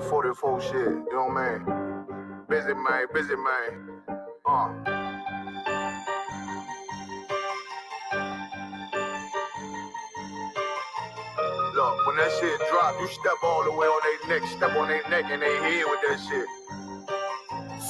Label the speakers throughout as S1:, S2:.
S1: 44 shit, you know what I mean? Busy man. Look, when that shit drop, you step all the way on their neck, step on their neck and they head with that shit.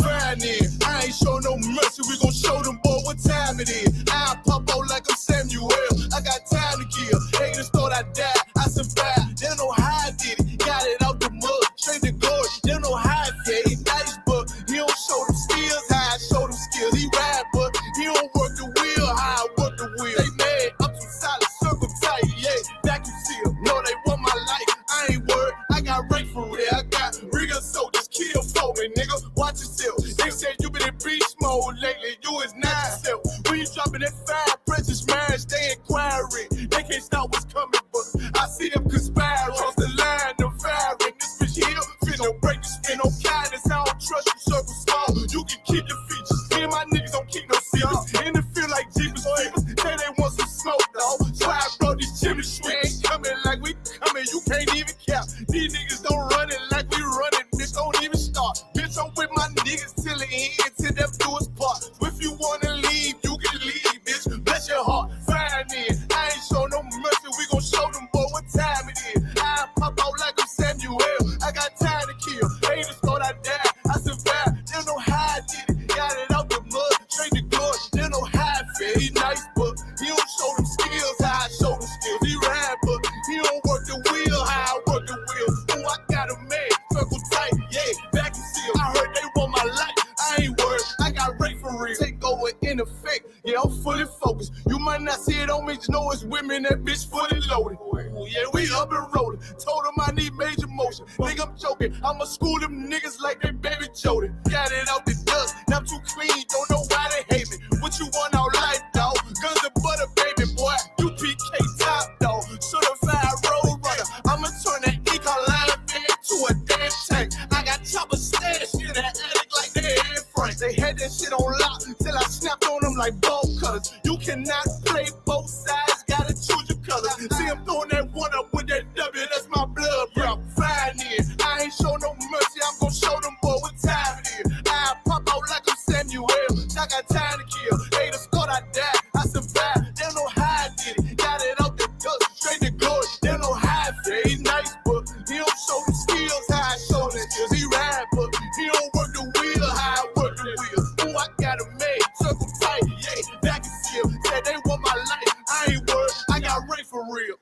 S2: Fine in, I ain't show no mercy, we gon' show them boy what time it is. I pop out like I'm Samuel, I got time to kill. Haters thought I died, I survived. They don't know how I did it, got it out the mud, straight to glory. They don't know how I did it, nice, but he don't show them skills, how I show them skills. He ride, but he don't work the wheel, how I work the wheel. They mad, I'm too solid, circle tight, yeah, vacuum seal. No, they want my life, I ain't worried, I got rank for real. I got real soldiers, kill for me, nigga, watch yourself. They said you been in beast mode lately, you is not yourself. When you dropping that fire, precious marriage, they inquiring. They can't stop what's coming, but I see them conspire. Cross the line, them firing. This bitch here, finna break the spin. No kindness, I don't trust you, circle small. You can keep your features. Me and my niggas don't keep no secrets. In the field like Jeepers Creepers, say they want some smoke, dog. So I brought these chimney sweepers. Coming like we coming, you can't even cap. These niggas don't run it like we running, bitch, don't even start. Bitch, I'm with my niggas till the end, till them do us part. If you wanna leave, you can leave, bitch. Bless your heart, fine in. I ain't show no mercy, we gon' show them boy what time it is. I pop out like I'm Samuel, I got time to kill. Haters thought I died, I survived. They don't know how I did it, got it out the mud, straight to glory. They don't know how I feel. He nice, but he don't show them skills, how I show them skills. He ride, but he don't work the wheel, how I work the wheel. Oh, I got a man, circle tight, yeah, vacuum seal. I heard they want my life, I ain't worried, I got rape for real. Take over in effect, yeah, I'm fully focused. You might not see it on me, just know it's women, that bitch fully loaded. Ooh, yeah, we up and rolling. Told them I need major motion. Think I'm joking, I'ma school them niggas like they baby Jody. Got it out the dust, now I'm too clean, don't know why they hate me. What you want out life, dog? Guns and butter, baby boy. You PK top, dog. Certified road runner. I'ma turn that Ecoline van to a damn tank. I got chopper stash in that attic like they Anne Frank. They had that shit on lock till I snapped on them like bolt cutters. You cannot play both sides, gotta choose your colors. See I'm throwing that one up with that W, that's my blood, bro. Fine in, I ain't show no mercy, I'm gon' show them boy what time it is. I pop out like I'm Samuel, I got time to kill. Haters thought I died, I survived. They don't know how I did it, got it out the dust, straight to glory. They don't know how I feel. He nice, but he don't show the skills, how I show the skills. He ride, but he don't work the wheel, how I work the wheel. Oh, I got a made, circle tight, yeah, vacuum seal. Said they want my life, I ain't worried, I got rape for real.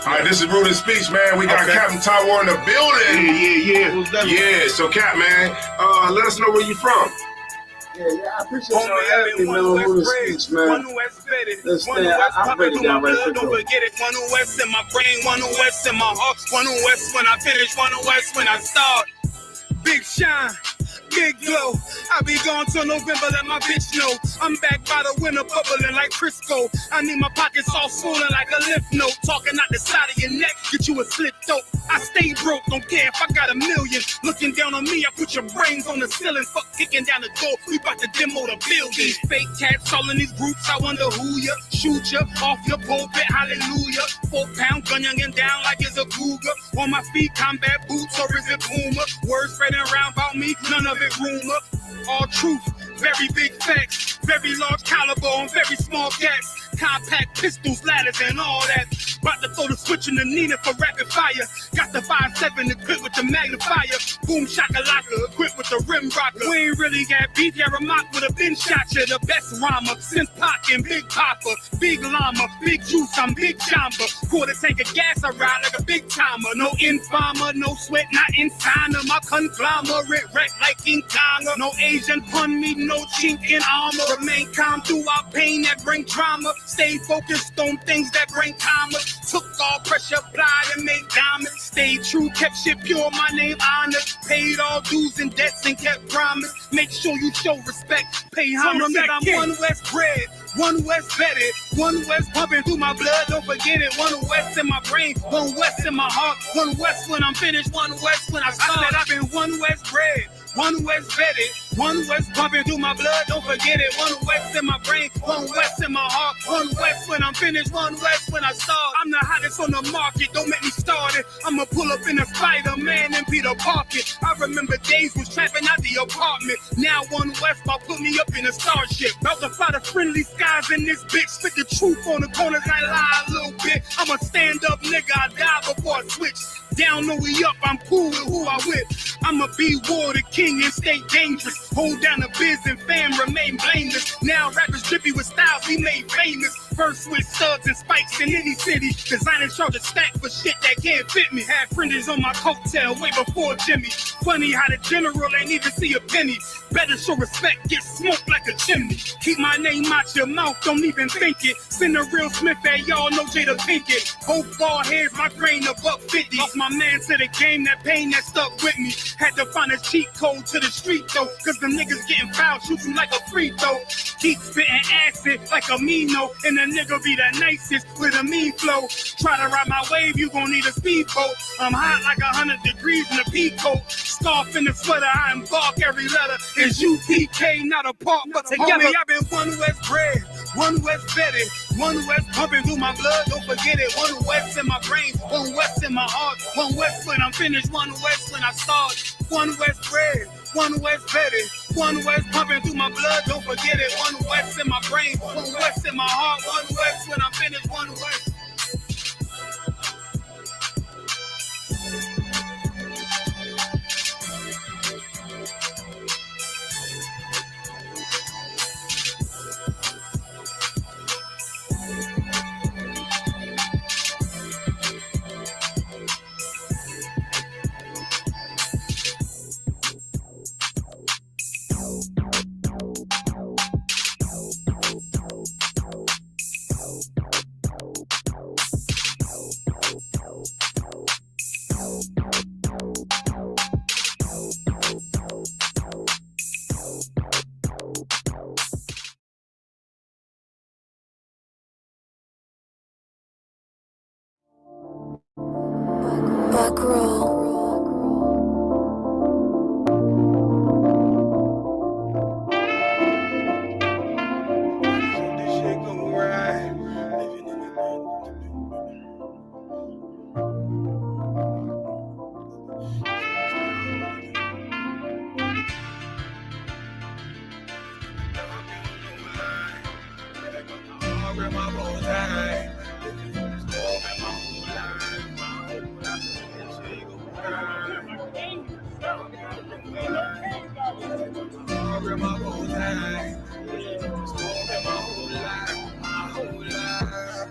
S3: All right, this is Rude Speech, man. We got Captain Tywar in the building. Yeah. So, Cap, man, let us know where you from.
S4: Yeah, I appreciate y'all having me, man, on Rude Speech, man. I'm ready down right quick.
S5: Don't forget it. One West in my brain, one West in my heart, one West when I finish, one West when I start. Big shine. Big glow, I be gone till November, let my bitch know. I'm back by the winter, bubbling like Crisco. I need my pockets all swollen like a lymph node. Talking out the side of your neck, get you a slit throat. I stay broke, don't care if I got a million. Looking down on me, I put your brains on the ceiling. Fuck kicking down the door, we bout to demo the building. Fake cats all in these groups, I wonder who ya. Shoot ya, off your pulpit, hallelujah. 4-pound gun youngin' down like it's a cougar. On my feet, combat boots, or is it Puma? Words spreading around about me, none of it rumor. All truth, very big facts. Very large caliber on very small cats. Compact pistols, ladders, and all that. About to throw the switch in the Nina for rapid fire. Got the 5.7 equipped with the magnifier. Boom shakalaka, equipped with the rim rocker. We ain't really got beef, yeah, Ramak with a bin shot ya. The best rhymer, since Pac and Big Papa. Big llama, big juice, I'm Big Jamba. Quarter tank of gas, I ride like a big timer. No informer, no sweat, not inside of my conglomerate. Wreck like King Kong. No Asian pun me, no chink in armor. Remain calm throughout pain that bring drama. Stay focused on things that bring karma. Took all pressure, applied and made diamonds. Stayed true, kept shit pure, my name honored. Paid all dues and debts and kept promise. Make sure you show respect. Pay homage that I'm one West bred, one West vetted, one West pumping through my blood. Don't forget it. One West in my brain, one West in my heart. One West when I'm finished, one West when I start. I said I've been one West bred, One West vetted, one West pumping through my blood, don't forget it. One West in my brain, one West in my heart, one West when I'm finished, one West when I start. I'm the hottest on the market, don't make me start it. I'ma pull up in a Spider-Man and Peter Parker. I remember days was trapping out the apartment. Now one West about put me up in a starship. About to fly the friendly skies in this bitch. Spit the truth on the corners, I lie a little bit. I'm a stand-up nigga, I die before I switch. Down, no we up, I'm cool with who I with. I'ma be war the king and stay dangerous. Hold down the biz and fam, remain blameless. Now rappers drippy with styles we made famous. First with studs and spikes in any city. Designers charge a stack for shit that can't fit me. Had fringes on my coattail way before Jimmy. Funny how the general ain't even see a penny. Better show respect, get smoked like a chimney. Keep my name out your mouth, don't even think it. Send a real Smith at y'all, no Jada Pinkett. Both ball heads, my grain a $150. Lost my man to the game, that pain that stuck with me. Had to find a cheat code to the street though, cause the niggas getting fouled, shoot you like a free throw. Keep spitting acid like a Mino, and the nigga be the nicest with a mean flow. Try to ride my wave, you gon' need a speedboat. I'm hot like 100 degrees in a peacoat. Scarf in the sweater, I embark every letter. It's UPK, not a part, but together. Homie, I've been one West bred, one West vetted, one West pumping through my blood, don't forget it. One West in my brain, one West in my heart, one West when I'm finished, one West when I start. One West bred, one West vetted, one West pumping through my blood, don't forget it. One West in my brain, one West in my heart, one West when I'm finished, one West.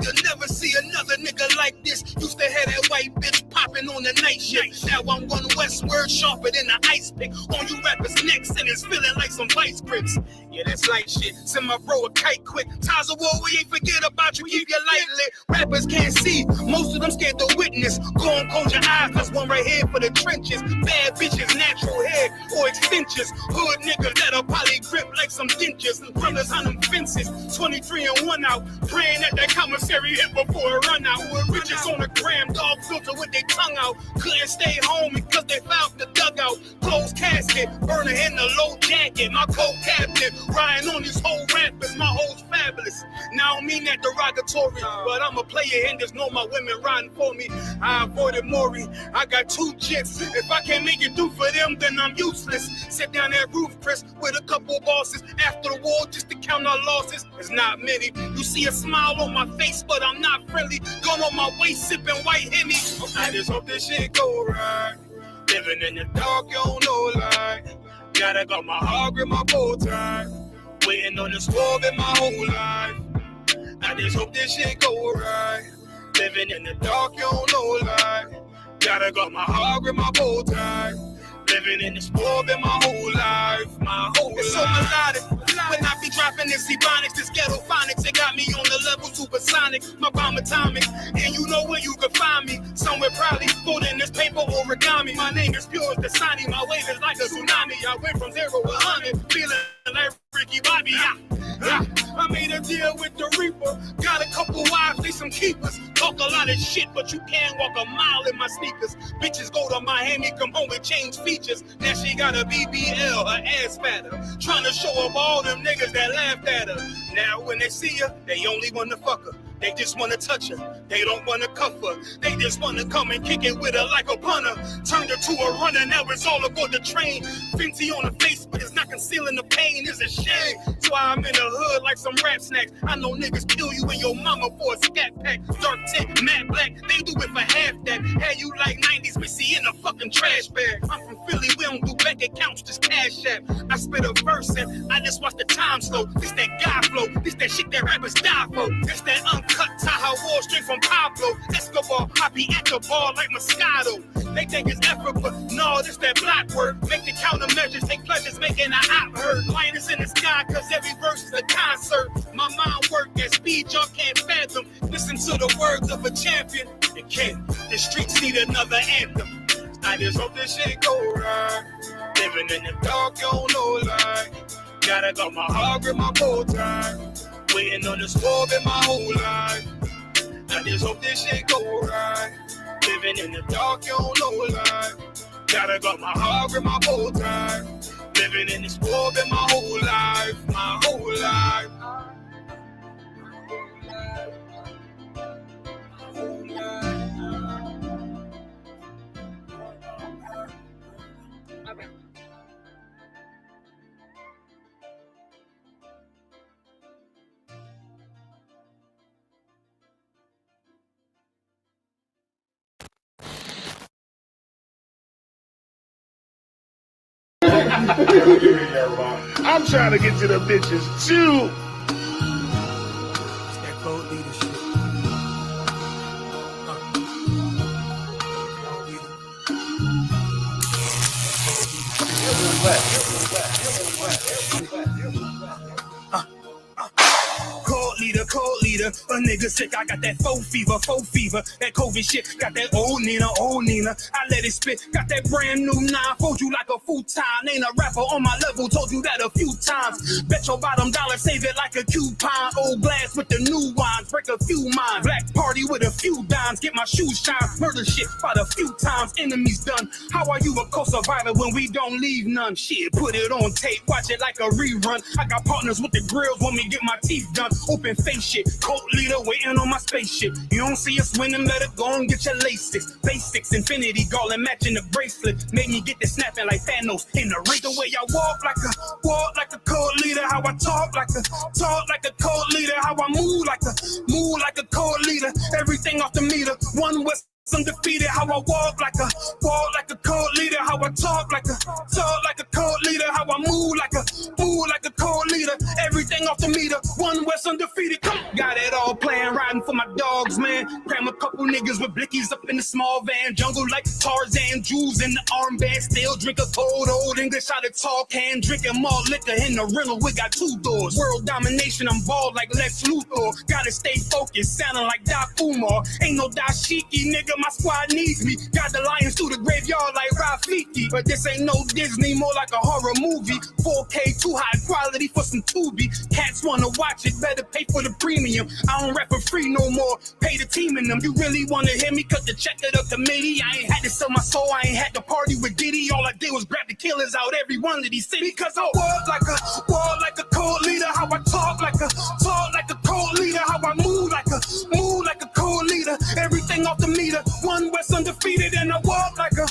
S5: You'll never see another nigga like this. Used to have that white bitch popping on the night shift. Now I'm one westward, sharper than an ice pick. On you rappers' necks and it's feeling like some vice grips. Yeah, that's light shit. Send my bro a kite quick. Ties of war, we ain't forget about you. Keep your light lit. Rappers can't see. Most of them scared to witness. Go and close your eyes. There's one right here for the trenches. Bad bitches, natural hair or extensions. Hood niggas that'll probably grip like some dentures. Brothers on them fences. 23 and 1 out. Praying that that commissary hit before it run out. Riches on the gram, dog filter with their tongue out. Couldn't stay home because they found the dugout. Closed casket, burner in the low jacket. My co-captain, riding on these whole rappers. My hoes fabulous. Now I don't mean that derogatory, but I'm a player and there's no my women riding for me. I avoided Maury. I got 2 jits. If I can't make it through for them, then I'm useless. Sit down that roof, Chris, with a couple bosses. After the war, just to count our losses. It's not many. You see a smile on my face, but I'm not friendly. Gun on my waist, sipping white Henny. I just hope this shit go right. Living in the dark, you don't know light. Gotta got my heart with my bow tie. Waiting on the swerve in my whole life. I just hope this shit go right. Living in the dark, you don't know light. Gotta got my heart with my bow tie. Living in the swerve in my whole life. My whole life. It's so melodic. When I be dropping this ebonics, this ghetto phonics, it got me on the level supersonic. My bomb atomic, and you know where you can find me. Somewhere probably folding this paper origami. My name is pure as the Dasani. My wave is like a tsunami. I went from 0 to 100, feeling like Ricky Bobby. I made a deal with the reaper. Got a couple wives, they some keepers. Talk a lot of shit, but you can't walk a mile in my sneakers. Bitches go to Miami, come home and change features. Now she got a BBL, her ass fatter. Trying to show up all them niggas that laughed at her. Now when they see her, they only want to fuck her. They just want to touch her. They don't want to cuff her. They just want to come and kick it with her like a punter. Turned her to a runner, now it's all aboard the train. Fenty on her face, but it's not concealing the pain. It's a shame. That's why I'm in the hood like some rap snacks. I know niggas kill you and your mama for a scat pack. Dark tint, matte black, they do it for half that. Had you like 90s, we see in a fucking trash bag. I'm from Philly, we don't do bank accounts, just cash app. I spit a verse and I just watch the time slow. This that guy flow, this that shit that rappers die for. This that uncut Tahoe Wall straight from Pablo Escobar. I be at the bar like Moscato. They think it's effort, but no, this that block work. Make the countermeasures, take pleasures, making a hot hurt. Liners in the sky, cause every verse is a concert. My mind work at speed y'all can't fathom. Listen to the words of a champion. It can't. The streets need another anthem. I just hope this shit go right. Living in the dark, you don't know like. Gotta got my heart with my bow tie. Waiting on the squab in my whole life. I just hope this shit go right. Living in the dark, you don't know life. Gotta got my heart with my bow tie. Living in the squab in my whole life. My whole life.
S3: I'm trying to get to the bitches too.
S5: It's that cold leadership. Cold leader, a nigga sick, I got that faux fever, that COVID shit, got that old Nina, I let it spit, got that brand new 9, fold you like a futon, ain't a rapper on my level, told you that a few times, bet your bottom dollar, save it like a coupon, old glass with the new wines, break a few minds, black party with a few dimes, get my shoes shine, murder shit, fight a few times, enemies done, how are you a co-survivor when we don't leave none, shit, put it on tape, watch it like a rerun, I got partners with the grills, want me get my teeth done, open face shit, cult leader waiting on my spaceship. You don't see us winning, better go and get your Lasix. Basics, infinity garland matching the bracelet. Made me get the snapping like Thanos in the ring. The way I walk like a cult leader. How I talk like a cult leader. How I move like a cult leader. Everything off the meter. One West undefeated. How I walk like a cult leader. How I talk like a cult leader. How I move like a cult leader. Everything off the meter. One West undefeated. Come on. Got it all playing, riding for my dogs, man. Cram a couple niggas with blickies up in the small van. Jungle like Tarzan, jewels in the armband. Still drink a cold old English out of tall can. Drinking more liquor in the rental. We got 2 doors. World domination, I'm bald like Lex Luthor. Gotta stay focused, sounding like Doc Umar. Ain't no dashiki, nigga. My squad needs me. Got the lions through the graveyard like Rafiki. But this ain't no Disney, more like a horror movie. 4K, too high quality for some Tubi. Cats wanna watch it, better pay for the premium. I don't rap for free no more. Pay the team in them. You really wanna hear me? Cut the check to the committee. I ain't had to sell my soul. I ain't had to party with Diddy. All I did was grab the killers out every one of these cities. Because I walk like a cult leader. How I talk like a cult leader. How I move like a cult leader. Everything off the meter. One West undefeated, and I walk like a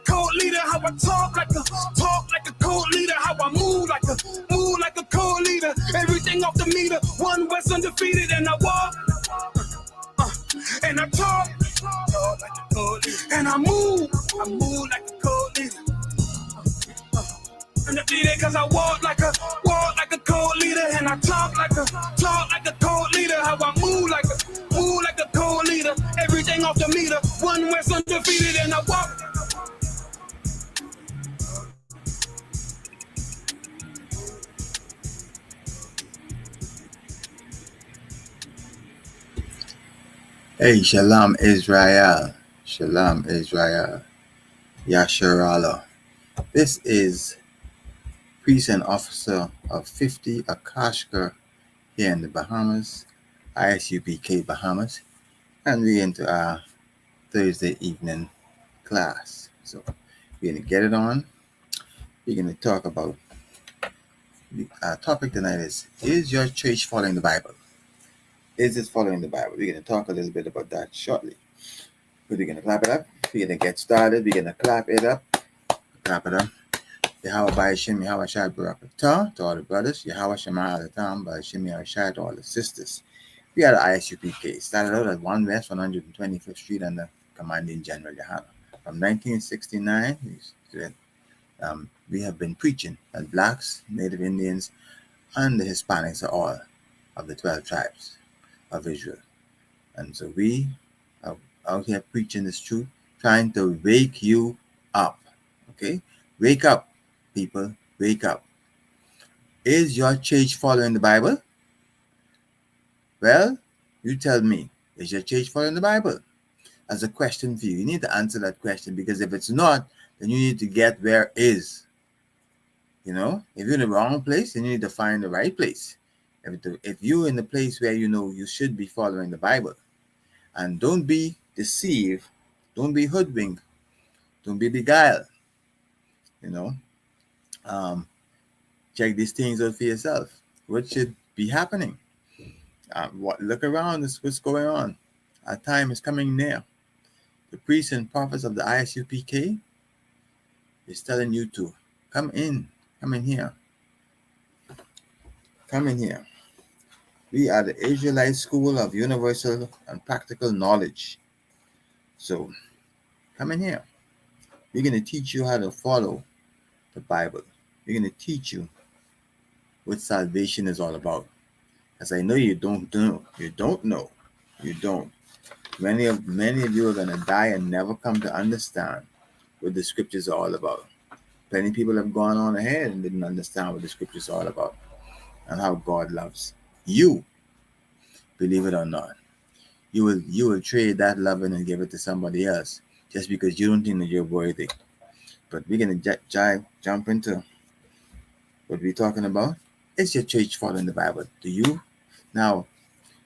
S5: cult leader. How I talk like a cult leader. How I move like a cult leader. Everything off the meter. One West undefeated, and I walk and I talk like a cult leader, and I move like a cult leader. Undefeated, cause I walk like a cult leader, and I talk like a cult leader. How I move like a cult leader. Everything off the meter. One West undefeated, and I walk.
S6: Hey, Shalom Israel. Shalom Israel. Yasher Allah. This is Precinct Officer of 50 Akashka here in the Bahamas, ISUPK Bahamas, and we're into our Thursday evening class. So we're going to get it on. We're going to talk about our topic tonight is your church following the Bible? Is it following the Bible? We're going to talk a little bit about that shortly. But we're going to clap it up. We're going to get started. We're going to clap it up. Clap it up. Yahweh Ba'ashim, Yahweh Shai Barakatah to all the brothers. Yahweh Shema Alatam, Ba'ashim Yahweh Shai to all the sisters. We are the ISUPK. Started out at 1 West 125th Street under Commanding General Yahana. From 1969, we have been preaching that blacks, Native Indians, and the Hispanics are all of the 12 tribes of Israel. And so we are out here preaching this truth, trying to wake you up. Okay? Wake up, people. Wake up. Is your church following the Bible? Well, you tell me. Is your church following the Bible? As a question for you. You need to answer that question, because if it's not, then you need to get where is. You know, if you're in the wrong place, then you need to find the right place. If you're in the place where you know you should be following the Bible, and don't be deceived, don't be hoodwinked, don't be beguiled. You know, check these things out for yourself. What should be happening? Look around. What's going on. Our time is coming near. The priests and prophets of the ISUPK is telling you to come in here. Come in here. We are the Israelite School of Universal and Practical Knowledge. So, come in here. We're going to teach you how to follow the Bible. We're going to teach you what salvation is all about. As I know you don't know. You don't know. You don't. Many of you are going to die and never come to understand what the scriptures are all about. Plenty of people have gone on ahead and didn't understand what the scriptures are all about and how God loves you. Believe it or not, you will trade that love and give it to somebody else just because you don't think that you're worthy. But we're gonna jump into what we're talking about. Is your church following the Bible? Do you? Now,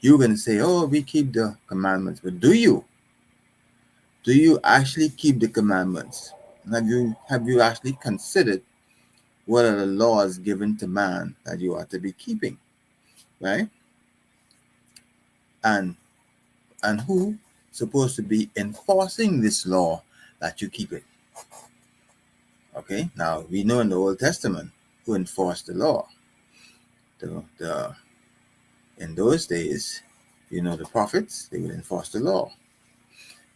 S6: you're gonna say, "Oh, we keep the commandments," but do you? Do you actually keep the commandments? Have you actually considered what are the laws given to man that you are to be keeping, right? And who supposed to be enforcing this law that you keep it? Okay, now we know in the Old Testament who enforced the law. In those days, the prophets, they would enforce the law.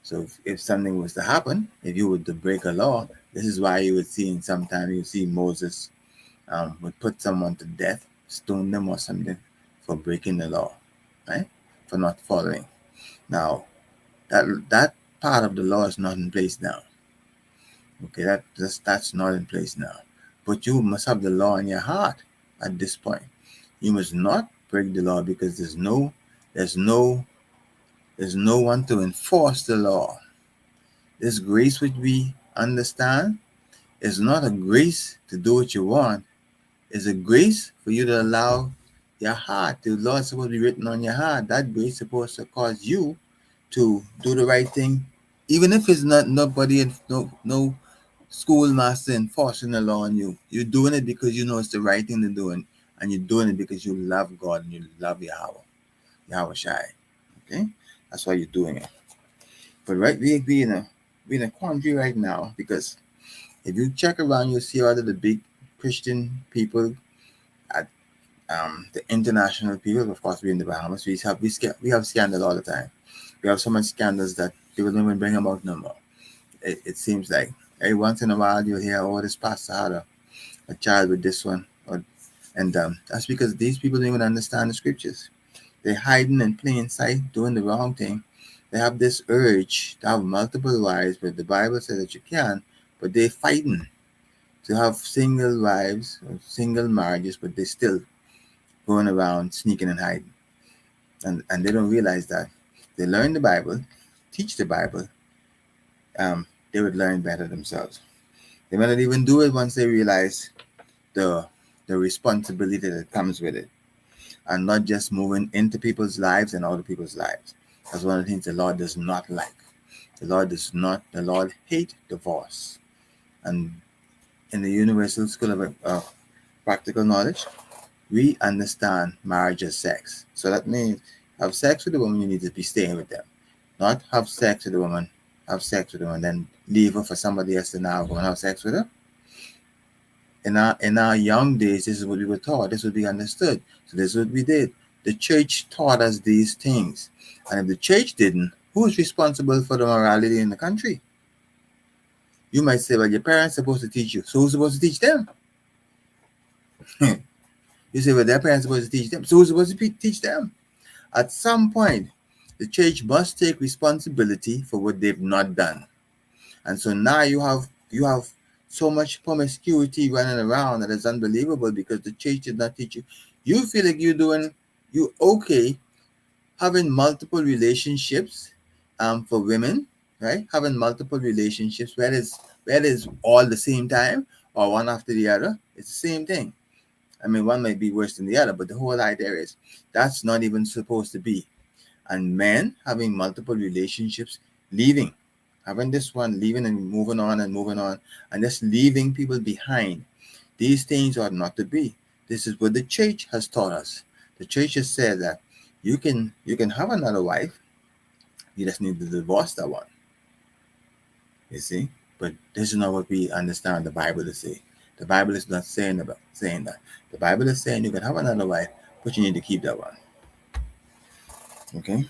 S6: So if something was to happen, if you were to break a law, this is why you would see sometimes you see Moses would put someone to death, stone them or something for breaking the law, right? For not following. Now, that part of the law is not in place now. Okay, that's not in place now. But you must have the law in your heart at this point. You must not break the law because there's no one to enforce the law. This grace which we understand is not a grace to do what you want. It's a grace for you to allow your heart. The law is supposed to be written on your heart. That grace is supposed to cause you to do the right thing, even if it's not nobody and no schoolmaster enforcing the law on you. You're doing it because you know it's the right thing to do, and you're doing it because you love God and you love Yahweh Shai. Okay, that's why you're doing it. But right, we in a quandary right now, because if you check around, you'll see all of the big Christian people at the international people. Of course, we're in the Bahamas. We have scandal all the time. We have so much scandals that people don't even bring them out no more. It seems like every once in a while you'll hear, "Oh, this pastor had a child with this one," and that's because these people don't even understand the scriptures. They're hiding in plain sight, doing the wrong thing. They have this urge to have multiple wives, but the Bible says that you can, but they're fighting to have single wives or single marriages, but they're still going around sneaking and hiding. And they don't realize that they learn the Bible, teach the Bible, they would learn better themselves. They might not even do it once they realize the responsibility that comes with it. and not just moving into people's lives and other people's lives. That's one of the things the Lord does not like. The Lord hates divorce. And in the Universal School of Practical Knowledge, we understand marriage as sex. So that means have sex with a woman, you need to be staying with them. Not have sex with a woman, then leave her for somebody else to now go and have sex with her. In our young days, this is what we were taught. This would be understood. So this is what we did. The church taught us these things. And if the church didn't, who is responsible for the morality in the country? You might say, well, your parents are supposed to teach you. So who's supposed to teach them? You say, well, their parents are supposed to teach them. So who's supposed to teach them? At some point, the church must take responsibility for what they've not done. And so now you have so much promiscuity running around that is unbelievable because the church did not teach you. You feel like you okay having multiple relationships for women, right? Having multiple relationships, where is all the same time or one after the other. It's the same thing. I mean, one might be worse than the other, but the whole idea is that's not even supposed to be. And men having multiple relationships, having this one, leaving and moving on, and just leaving people behind. These things ought not to be. This is what the church has taught us. The church has said that you can have another wife, you just need to divorce that one. You see? But this is not what we understand the Bible to say. The Bible is not saying that. The Bible is saying you can have another wife, but you need to keep that one. Okay?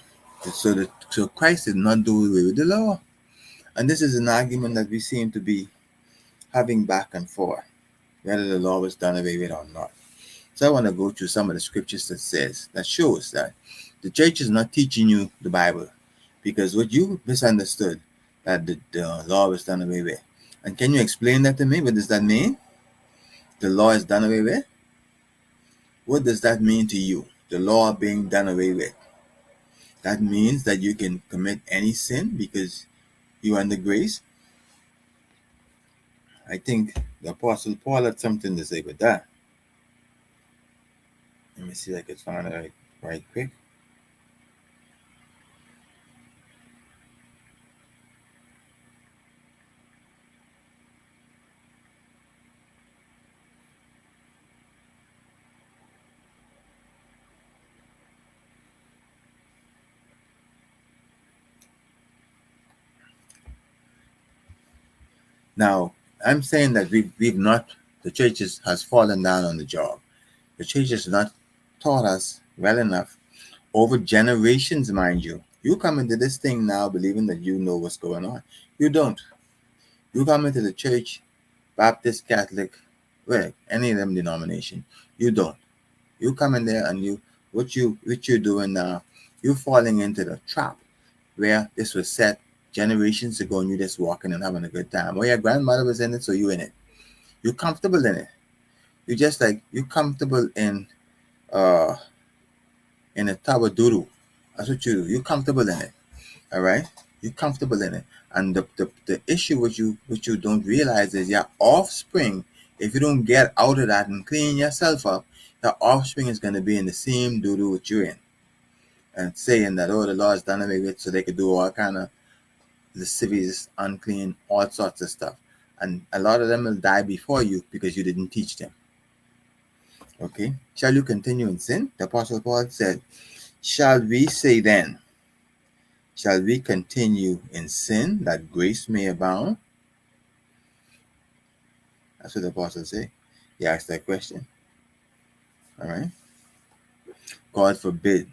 S6: So Christ did not do away with the law. And this is an argument that we seem to be having back and forth, whether the law was done away with or not. So I want to go through some of the scriptures that shows that the church is not teaching you the Bible, because what you misunderstood, that the law was done away with. And can you explain that to me? What does that mean? The law is done away with? What does that mean to you? The law being done away with. That means that you can commit any sin because you are under grace. I think the Apostle Paul had something to say with that. Let me see if I can find it right quick. Now, I'm saying that we've not, the church has fallen down on the job. The church has not taught us well enough over generations, mind you. You come into this thing now believing that you know what's going on. You don't. You come into the church, Baptist, Catholic, well, any of them denomination. You don't. You come in there and what you're doing now, you're falling into the trap where this was set generations ago and you're just walking and having a good time. Well, your grandmother was in it, so you're in it. You're comfortable in it. You're comfortable in a tub of doo-doo. That's what you do. You're comfortable in it. All right? You're comfortable in it. And the issue which you don't realize is your offspring, if you don't get out of that and clean yourself up, your offspring is going to be in the same doo-doo that you're in. And saying that, the law is done away with so they could do all kind of lascivious, unclean, all sorts of stuff. And a lot of them will die before you because you didn't teach them. Okay? Shall you continue in sin? The Apostle Paul said, shall we say then, shall we continue in sin that grace may abound? That's what the Apostle say. He asked that question. All right? God forbid.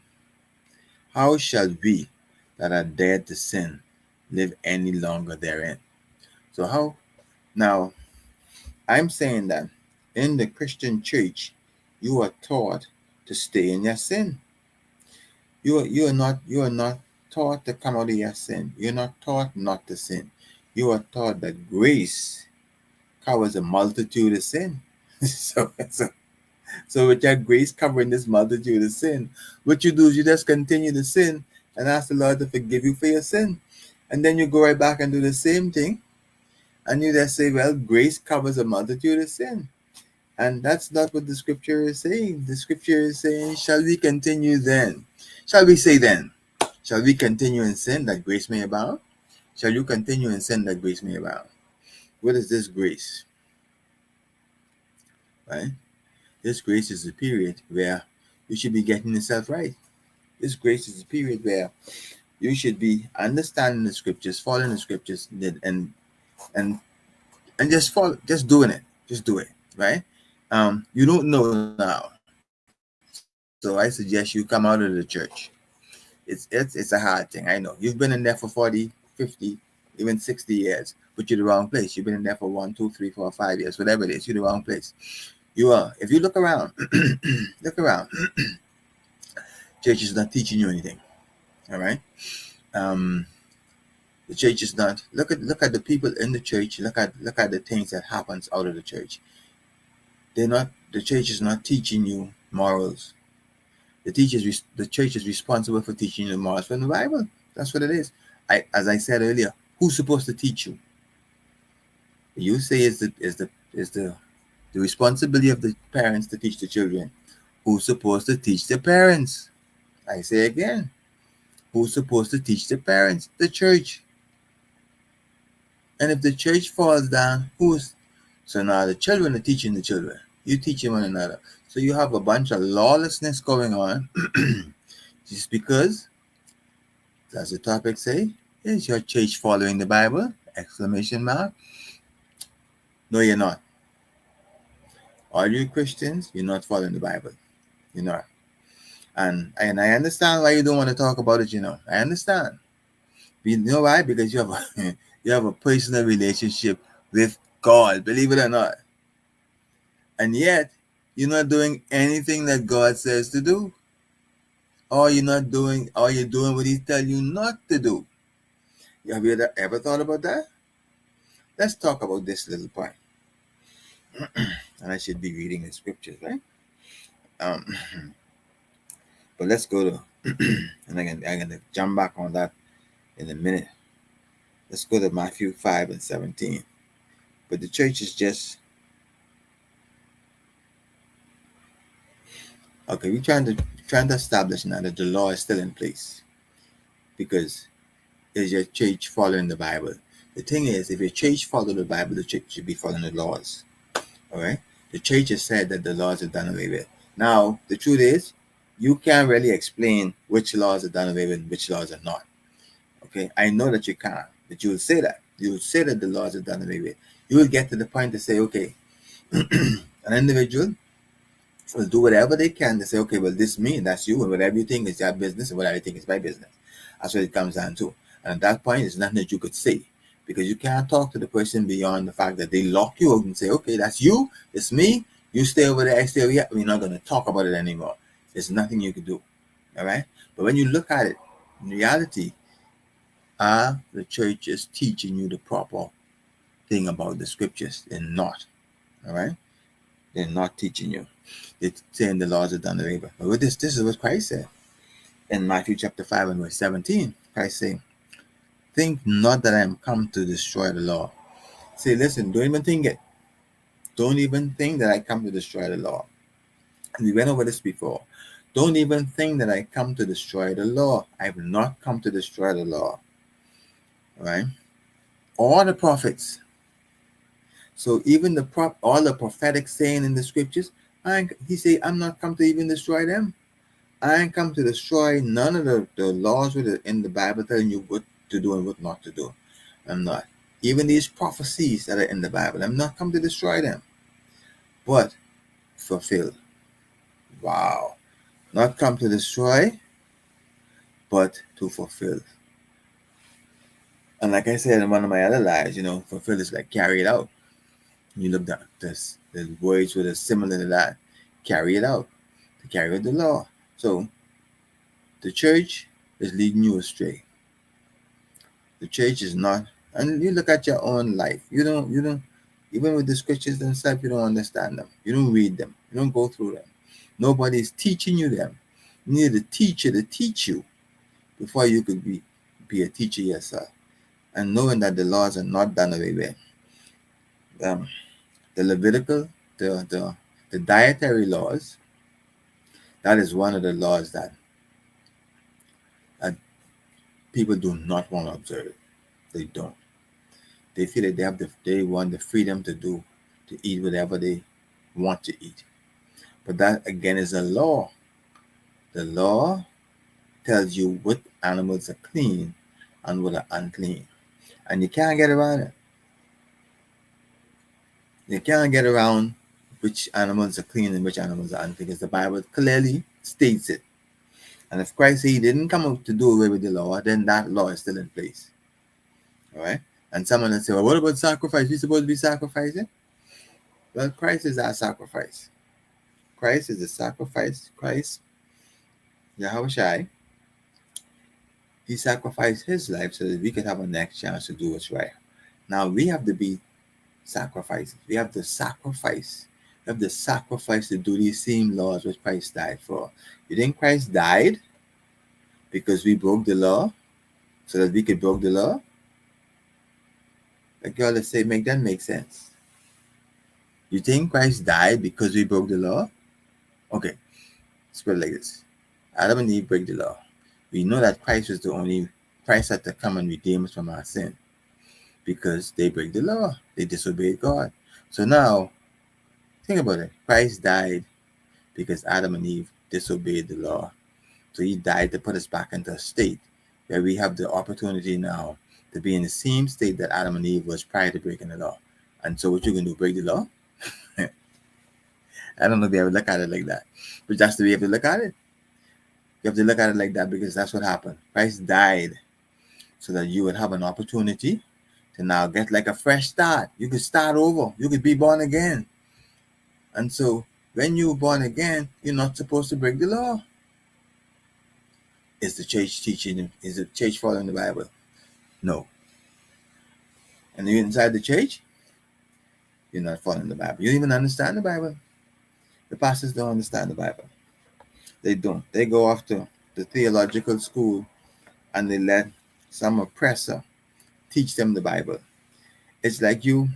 S6: How shall we that are dead to sin live any longer therein? So how? Now, I'm saying that in the Christian church, you are taught to stay in your sin. You are not taught to come out of your sin. You're not taught not to sin. You are taught that grace covers a multitude of sin. So with your grace covering this multitude of sin, what you do is you just continue to sin and ask the Lord to forgive you for your sin. And then you go right back and do the same thing. And you just say, well, grace covers a multitude of sin. And that's not what the scripture is saying. The scripture is saying, shall we continue then? Shall we say then? Shall we continue in sin that grace may abound? Shall you continue in sin that grace may abound? What is this grace? Right? This grace is a period where you should be getting yourself right. This grace is a period where you should be understanding the scriptures, following the scriptures, and just follow, just doing it. Just do it, right? You don't know now. So I suggest you come out of the church. It's a hard thing. I know. You've been in there for 40, 50, even 60 years, but you're the wrong place. You've been in there for 1, 2, 3, 4, 5 years, whatever it is, you're the wrong place. You are. If you look around, look around. Church is not teaching you anything. All right. The church is not. Look at the people in the church. Look at the things that happens out of the church. The church is not teaching you morals. The church is responsible for teaching you the morals from the Bible. That's what it is. As I said earlier, who's supposed to teach you? You say is the responsibility of the parents to teach the children. Who's supposed to teach the parents? I say again, who's supposed to teach the parents? The church. And if the church falls down, so now the children are teaching the children. You teaching one another. So you have a bunch of lawlessness going on just because, does the topic say, is your church following the Bible? Exclamation mark. No, you're not. All you Christians, you're not following the Bible. You're not. And I understand why you don't want to talk about it, I understand. But you know why? Because you have a personal relationship with God, believe it or not. And yet, you're not doing anything that God says to do. Or you're doing what He tells you not to do. Have you ever thought about that? Let's talk about this little point. And I should be reading the scriptures, right? But let's go to, and I'm gonna jump back on that in a minute. Let's go to Matthew 5 and 17. But the church is just, okay, we're trying to establish now that the law is still in place. Because is your church following the Bible? The thing is, if your church follows the Bible, the church should be following the laws. All right? The church has said that the laws are done away with. Now, the truth is, you can't really explain which laws are done away with and which laws are not. Okay? I know that you can't, but you will say that. You will say that the laws are done away with. You will get to the point to say, okay, an individual will do whatever they can to say, okay, well, this me, and that's you, and whatever you think is your business, and whatever you think is my business. That's what it comes down to. And at that point, there's nothing that you could say. Because you can't talk to the person beyond the fact that they lock you out and say, okay, that's you, it's me, you stay over there, I stay over here. We're not going to talk about it anymore. There's nothing you can do. All right? But when you look at it, in reality, the church is teaching you the proper thing about the scriptures. They're not. All right? They're not teaching you. They're saying the laws are done away with. But this is what Christ said. In Matthew chapter 5 and verse 17, Christ saying, think not that I am come to destroy the law. Say, listen, don't even think it. Don't even think that I come to destroy the law. And we went over this before. Don't even think that I come to destroy the law. I have not come to destroy the law. All right? All the prophets. So even all the prophetic saying in the scriptures, he say, I'm not come to even destroy them. I ain't come to destroy none of the laws in the Bible telling you what to do and what not to do. I'm not. Even these prophecies that are in the Bible, I'm not come to destroy them, but fulfill. Wow. Not come to destroy, but to fulfill. And like I said in one of my other lives, fulfill is like carry it out. You look at this, the words that are similar to that. Carry it out. To carry out the law. So the church is leading you astray. The church is not, and you look at your own life. You don't, even with the scriptures themselves, you don't understand them. You don't read them. You don't go through them. Nobody's teaching you them. You need a teacher to teach you before you could be a teacher yourself. And knowing that the laws are not done away with. The Levitical, the the dietary laws, that is one of the laws that people do not want to observe. They don't. They feel that they want the freedom to eat whatever they want to eat. But that again is a law. The law tells you what animals are clean and what are unclean. And you can't get around it. You can't get around which animals are clean and which animals are unclean, because the Bible clearly states it. And if Christ said he didn't come out to do away with the law, then that law is still in place. All right? And someone will say, well, what about sacrifice? We're supposed to be sacrificing? Well, Christ is our sacrifice. Christ is the sacrifice. Christ, Yahushua, he sacrificed his life so that we could have a next chance to do what's right. Now we have to be sacrifices. We have to sacrifice. We have to sacrifice to do these same laws which Christ died for. You think Christ died because we broke the law so that we could break the law? Like y'all, let's say, make that make sense. You think Christ died because we broke the law? Okay, let's put it like this. Adam and Eve break the law. We know that Christ was the only Christ had to come and redeem us from our sin because they break the law. They disobeyed God. So now, think about it. Christ died because Adam and Eve disobeyed the law. So he died to put us back into a state where we have the opportunity now to be in the same state that Adam and Eve was prior to breaking the law. And so what you going to do, break the law? I don't know if you ever look at it like that. But that's the way you have to look at it. You have to look at it like that because that's what happened. Christ died so that you would have an opportunity to now get like a fresh start. You could start over. You could be born again. And so when you're born again, you're not supposed to break the law. Is the church teaching? Is the church following the Bible? No. And you're inside the church, you're not following the Bible. You don't even understand the Bible. The pastors don't understand the Bible. They don't. They go off to the theological school and they let some oppressor teach them the Bible. It's like your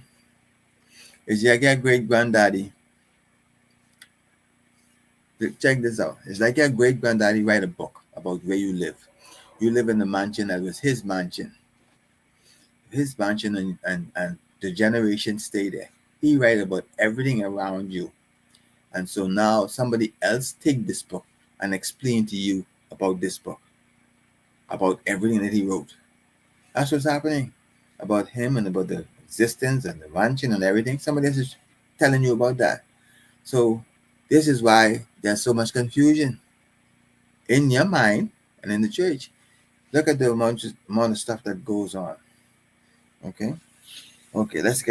S6: great granddaddy. Check this out. It's like your great granddaddy write a book about where you live. You live in the mansion that was his mansion. His mansion and the generations stay there. He write about everything around you. And so now somebody else take this book and explain to you about this book, about everything that he wrote. That's what's happening about him and about the existence and the mansion and everything. Somebody else is telling you about that. So this is why there's so much confusion in your mind and in the church. Look at the amount of stuff that goes on. Okay, let's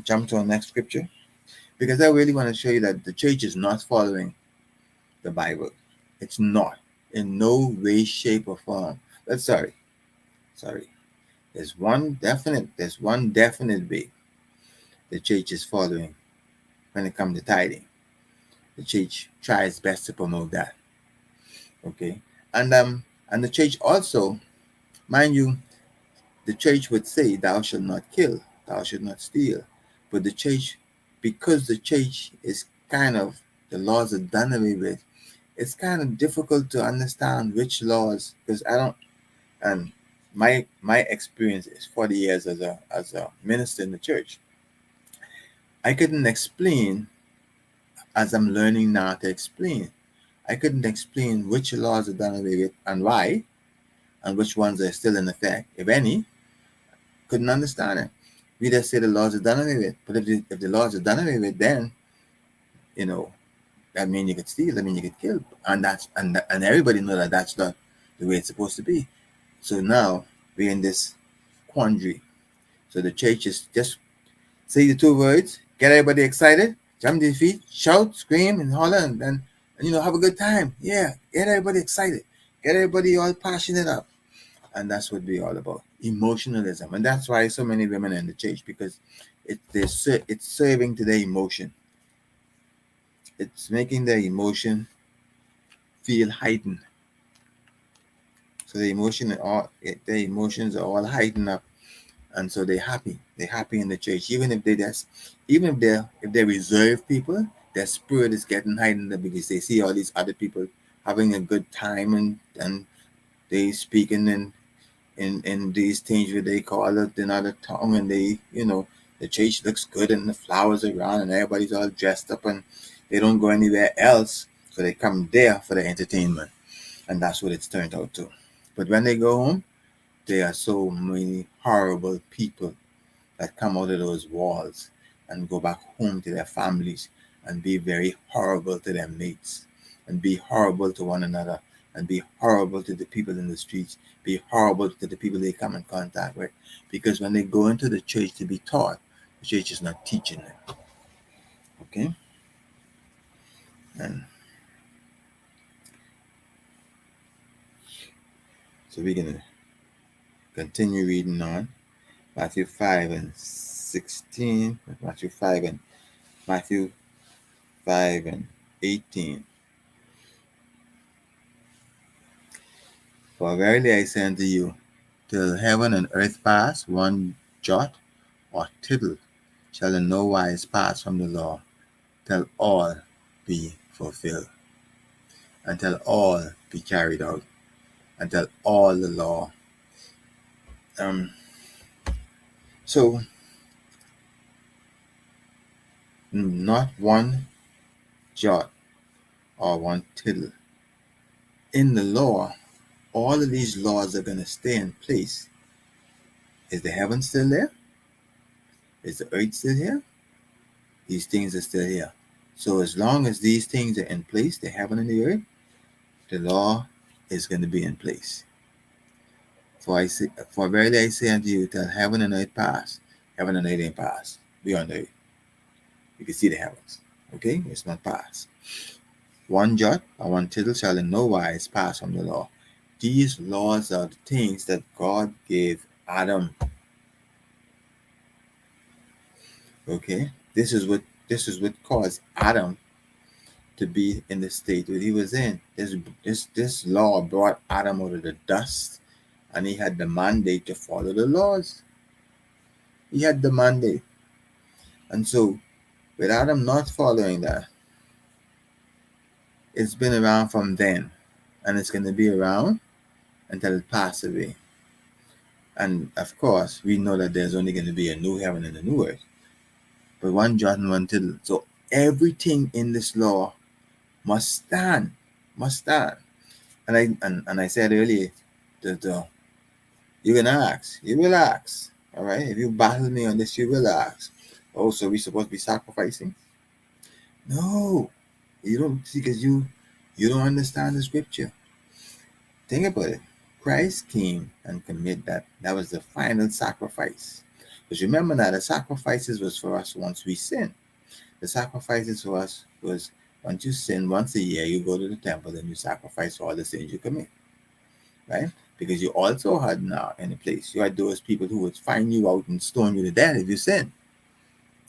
S6: jump to our next scripture, because I really want to show you that the church is not following the Bible. It's not, in no way, shape, or form. But sorry. There's one definite way the church is following when it comes to tithing. The church tries best to promote that. Okay, and the church also, mind you, the church would say, "Thou shalt not kill, thou shalt not steal," but the church, because the church is kind of, the laws are done away with, it's kind of difficult to understand which laws, because I don't, and my experience is 40 years as a minister in the church. I couldn't explain, as I'm learning now to explain, I couldn't explain which laws are done away with and why, and which ones are still in effect, if any. Couldn't understand it. We just say the laws are done away with. But if the laws are done away with, then, that means you could steal, that means you could kill. And and everybody know that that's not the way it's supposed to be. So now we're in this quandary. So the church is just say the two words, get everybody excited, jump to their feet, shout, scream, and holler, and have a good time. Yeah, get everybody excited. Get everybody all passionate up. And that's what we're all about, emotionalism. And that's why so many women are in the church, because it's serving to their emotion. It's making their emotion feel heightened. So the emotions are all heightened up, and so they're happy. They're happy in the church, even if they're reserved people. their spirit is getting heightened because they see all these other people having a good time and they speaking in these things where they call it another tongue, and they, the church looks good and the flowers are around and everybody's all dressed up and they don't go anywhere else, so they come there for the entertainment, and that's what it's turned out to. But when they go home, there are so many horrible people that come out of those walls and go back home to their families and be very horrible to their mates and be horrible to one another and be horrible to the people in the streets, be horrible to the people they come in contact with. Because when they go into the church to be taught, the church is not teaching them. Okay? And so we're going to continue reading on. Matthew 5 and 16, Matthew 5 and 18. For verily I say unto you, till heaven and earth pass, one jot or tittle shall in no wise pass from the law, till all be fulfilled, until all be carried out, until all the law. So not one jot or one tittle. In the law, all of these laws are going to stay in place. Is the heaven still there? Is the earth still here? These things are still here. So as long as these things are in place, the heaven and the earth, the law is going to be in place. For verily I say unto you, till heaven and earth pass, heaven and earth ain't pass. We on the earth. You can see the heavens. Okay? It's not pass. One jot or one tittle shall in no wise pass from the law. These laws are the things that God gave Adam. Okay? This is what caused Adam to be in the state that he was in. This law brought Adam out of the dust, and he had the mandate to follow the laws. He had the mandate. And so, with Adam not following that, it's been around from then, and it's going to be around until it passes away. And of course, we know that there's only going to be a new heaven and a new earth. But one jot and one tittle. So everything in this law must stand. And I said earlier that you're going to ask. You will ask. All right? If you battle me on this, you will ask. Oh, so we're supposed to be sacrificing? No. You don't see, because you don't understand the scripture. Think about it. Christ came and committed that. That was the final sacrifice. Because remember now, the sacrifices was for us once we sin. The sacrifices for us was once you sin once a year, you go to the temple and you sacrifice for all the sins you commit. Right? Because you also had now in a place, you had those people who would find you out and stone you to death if you sin.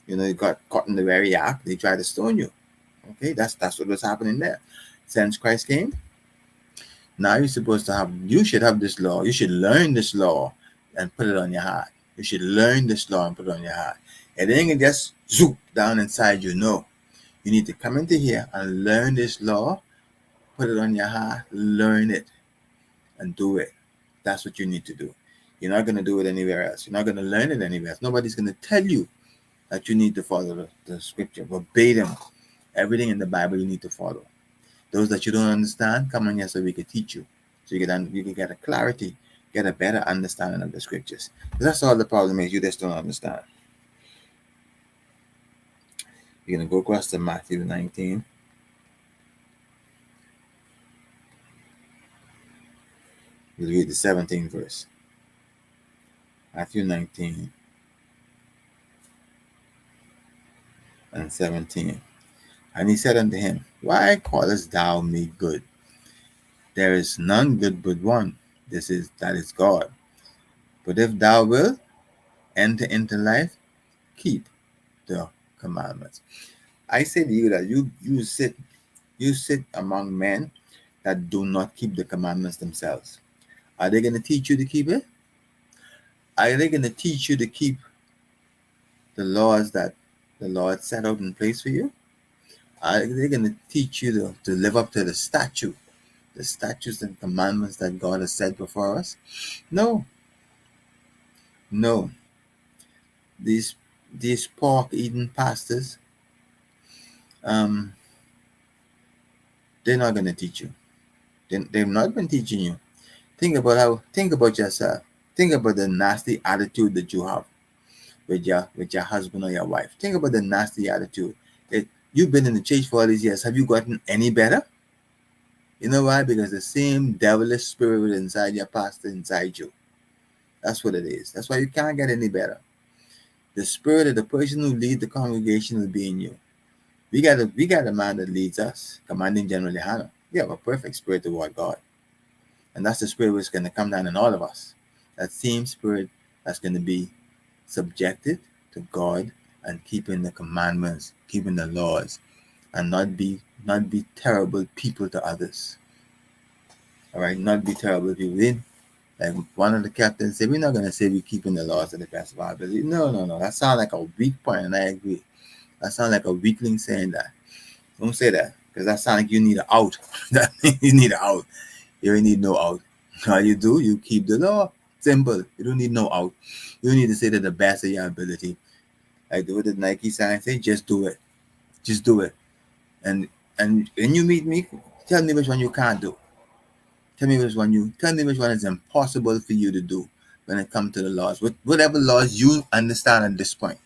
S6: You got caught in the very act, they tried to stone you. Okay, that's what was happening there. Since Christ came, now you should have this law. You should learn this law and put it on your heart. You should learn this law and put it on your heart. It ain't just zoop down inside you. No. You need to come into here and learn this law, put it on your heart, learn it, and do it. That's what you need to do. You're not going to do it anywhere else. You're not going to learn it anywhere else. Nobody's going to tell you that you need to follow the scripture verbatim. Everything in the Bible you need to follow. Those that you don't understand, come on here so we can teach you. So you can get a clarity, get a better understanding of the scriptures. That's all the problem is. You just don't understand. You're going to go across to Matthew 19. We'll read the 17th verse. Matthew 19 and 17. And he said unto him, Why callest thou me good? There is none good but one, that is God. But if thou wilt enter into life, keep the commandments. I say to you that you sit among men that do not keep the commandments themselves. Are they going to teach you to keep it? Are they going to teach you to keep the laws that the Lord set out in place for you? They're going to teach you to live up to the statutes and commandments that God has set before us? No, no. These pork eating pastors, they're not going to teach you. They've not been teaching you. Think about yourself. Think about the nasty attitude that you have with your husband or your wife. Think about the nasty attitude. You've been in the church for all these years. Have you gotten any better? You know why? Because the same devilish spirit inside your pastor inside you. That's what it is. That's why you can't get any better. The spirit of the person who leads the congregation will be in you. We got a man that leads us, Commanding General Lehana. We have a perfect spirit toward God. And that's the spirit that's going to come down in all of us. That same spirit that's going to be subjected to God and keeping the commandments, keeping the laws, and not be terrible people to others. All right, not be terrible people. Like one of the captains said, we're not going to say we're keeping the laws to the best of our ability. No. That sounds like a weak point, and I agree. That sounds like a weakling saying that. Don't say that, because that sounds like you need an out. That means you need an out. You don't need no out. All you do, you keep the law. Simple. You don't need no out. You don't need to say to the best of your ability. Like what the Nike sign say, just do it. Just do it. And when you meet me, tell me which one you can't do. Tell me which one is impossible for you to do when it comes to the laws. Whatever laws you understand at this point.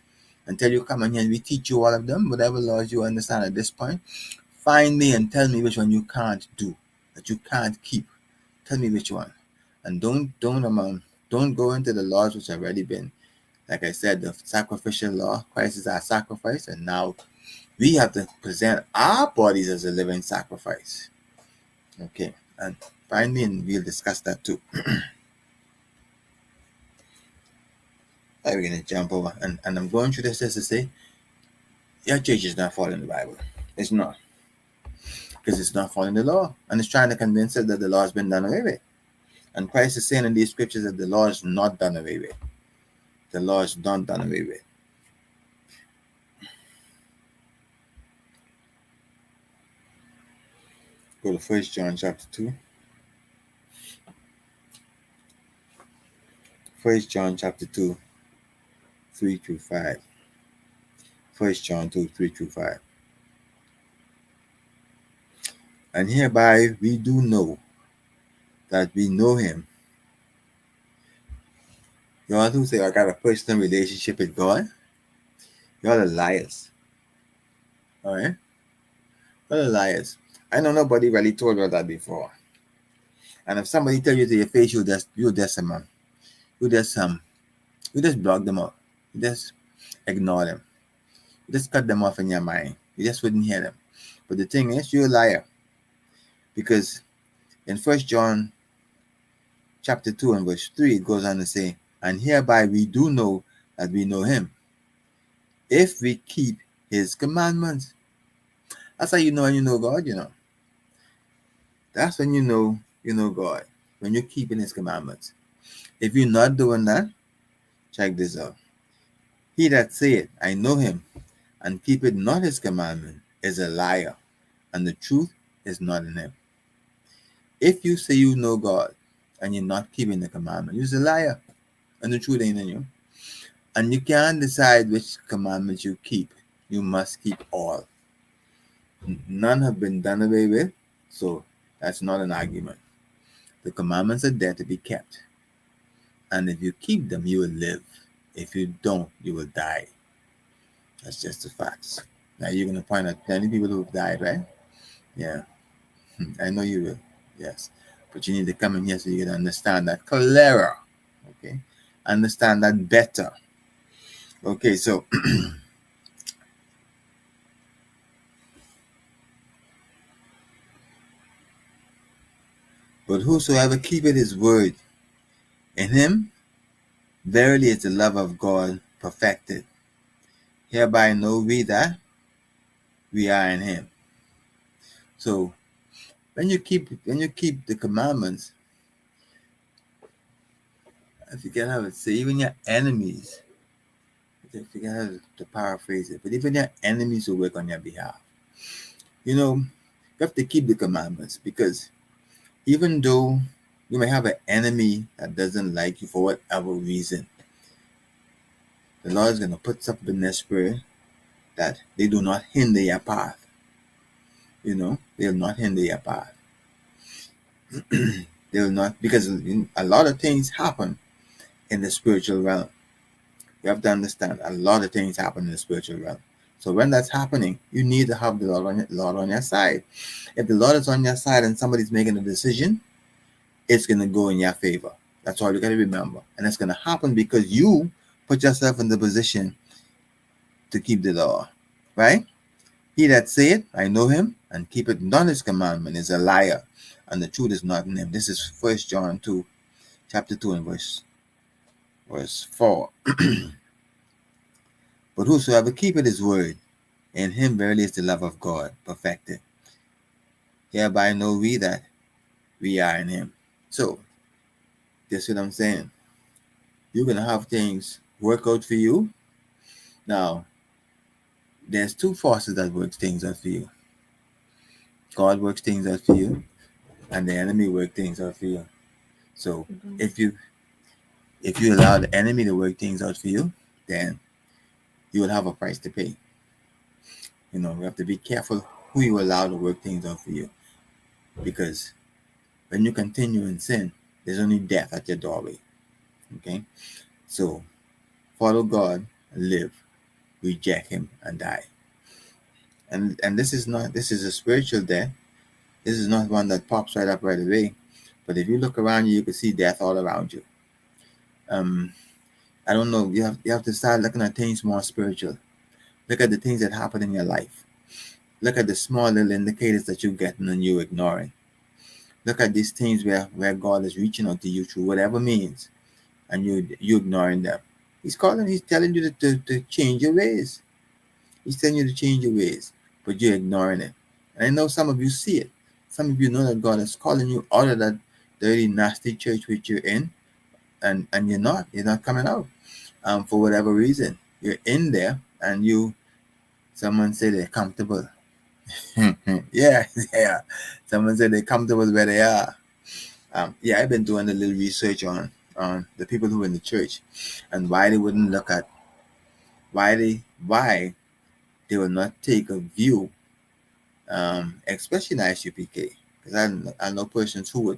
S6: Until you come in here and we teach you all of them, whatever laws you understand at this point, find me and tell me which one you can't do, that you can't keep. Tell me which one. And don't go into the laws which have already been, like I said, the sacrificial law. Christ is our sacrifice, and now we have to present our bodies as a living sacrifice. Okay, and find me and we'll discuss that too. We're going to jump over, and I'm going through this just to say, your church is not following the Bible. It's not. Because it's not following the law. And it's trying to convince us that the law has been done away with. And Christ is saying in these scriptures that the law is not done away with. The law is not done away with. Go to 1 John chapter 2. 1 John chapter 2, 3 through 5. 1 John 2, 3 through 5. And hereby we do know that we know him. Y'all who say I got a personal relationship with God, y'all are liars. All right? Y'all are liars. I know nobody really told you that before. And if somebody tell you to your face, you just block them out. You just ignore them. You just cut them off in your mind. You just wouldn't hear them. But the thing is, you're a liar. Because in 1 John chapter 2 and verse 3, it goes on to say, and hereby we do know that we know him, if we keep his commandments. That's how you know when you know God, you know. That's when you know God, when you're keeping his commandments. If you're not doing that, check this out. He that saith, I know him, and keepeth not his commandment, is a liar, and the truth is not in him. If you say you know God, and you're not keeping the commandment, you're a liar, and the truth ain't in you. And you can't decide which commandments you keep. You must keep all. None have been done away with, so that's not an argument. The commandments are there to be kept. And if you keep them, you will live. If you don't, you will die. That's just the facts. Now you're going to point out plenty of people who have died, right? Yeah. I know you will. Yes. But you need to come in here so you can understand that clearer. Okay? Understand that better. Okay, so but whosoever keepeth his word, in him verily is the love of God perfected. Hereby know we that we are in him. So when you keep the commandments, if you can have it say, even your enemies, if you can have to paraphrase it, but even your enemies will work on your behalf. You know, you have to keep the commandments, because even though you may have an enemy that doesn't like you for whatever reason, the Lord is going to put something in their spirit that they do not hinder your path. You know, they'll not hinder your path. They will not, because a lot of things happen in the spiritual realm. You have to understand, a lot of things happen in the spiritual realm. So when that's happening, you need to have the Lord on your side. If the Lord is on your side and somebody's making a decision, it's going to go in your favor. That's all you got to remember. And it's going to happen because you put yourself in the position to keep the law, right? He that saith, I know him, and keepeth not his commandment is a liar, and the truth is not in him. This is 1 John 2, chapter 2 and verse 4. But whosoever keepeth his word, in him verily is the love of God perfected. Hereby know we that we are in him. So, that's what I'm saying. You're going to have things work out for you. Now, there's two forces that works things out for you. God works things out for you, and the enemy works things out for you. So, if you allow the enemy to work things out for you, then you will have a price to pay. You know, you have to be careful who you allow to work things out for you, because when you continue in sin, there's only death at your doorway. Okay, so follow God, live, reject him, and die. And this is a spiritual death. This is not one that pops right up right away. But if you look around you, you can see death all around you. I don't know. You have to start looking at things more spiritual. Look at the things that happen in your life. Look at the small little indicators that you're getting and you're ignoring. Look at these things where God is reaching out to you through whatever means, and you ignoring them. He's telling you to change your ways. He's telling you to change your ways, but you're ignoring it. And I know some of you see it. Some of you know that God is calling you out of that dirty, nasty church which you're in, and you're not coming out. For whatever reason, you're in there, and someone said they're comfortable. yeah. Someone said they're comfortable where they are. I've been doing a little research on the people who are in the church, and why they wouldn't look at why they will not take a view, especially in ISUPK, because I know persons who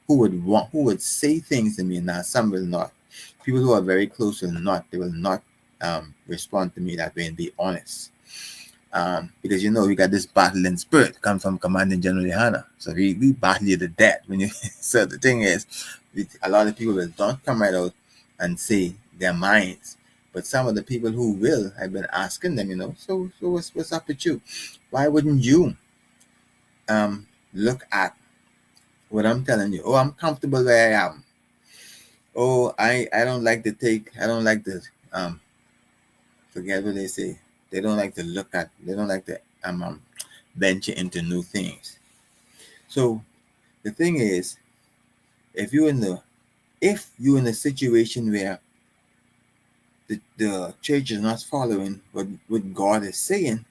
S6: would say things to me, and now some will not. People who are very close will not. They will not respond to me that way and be honest. Because we got this battling spirit comes from Commanding General Hannah. So we battle you to death. So the thing is, a lot of people will not come right out and say their minds. But some of the people who will, I've been asking them, so what's up with you? Why wouldn't you look at what I'm telling you? Oh, I'm comfortable where I am. Oh, I don't like to forget what they say. They don't like to venture into new things. So the thing is, if you're in a situation where the church is not following what God is saying,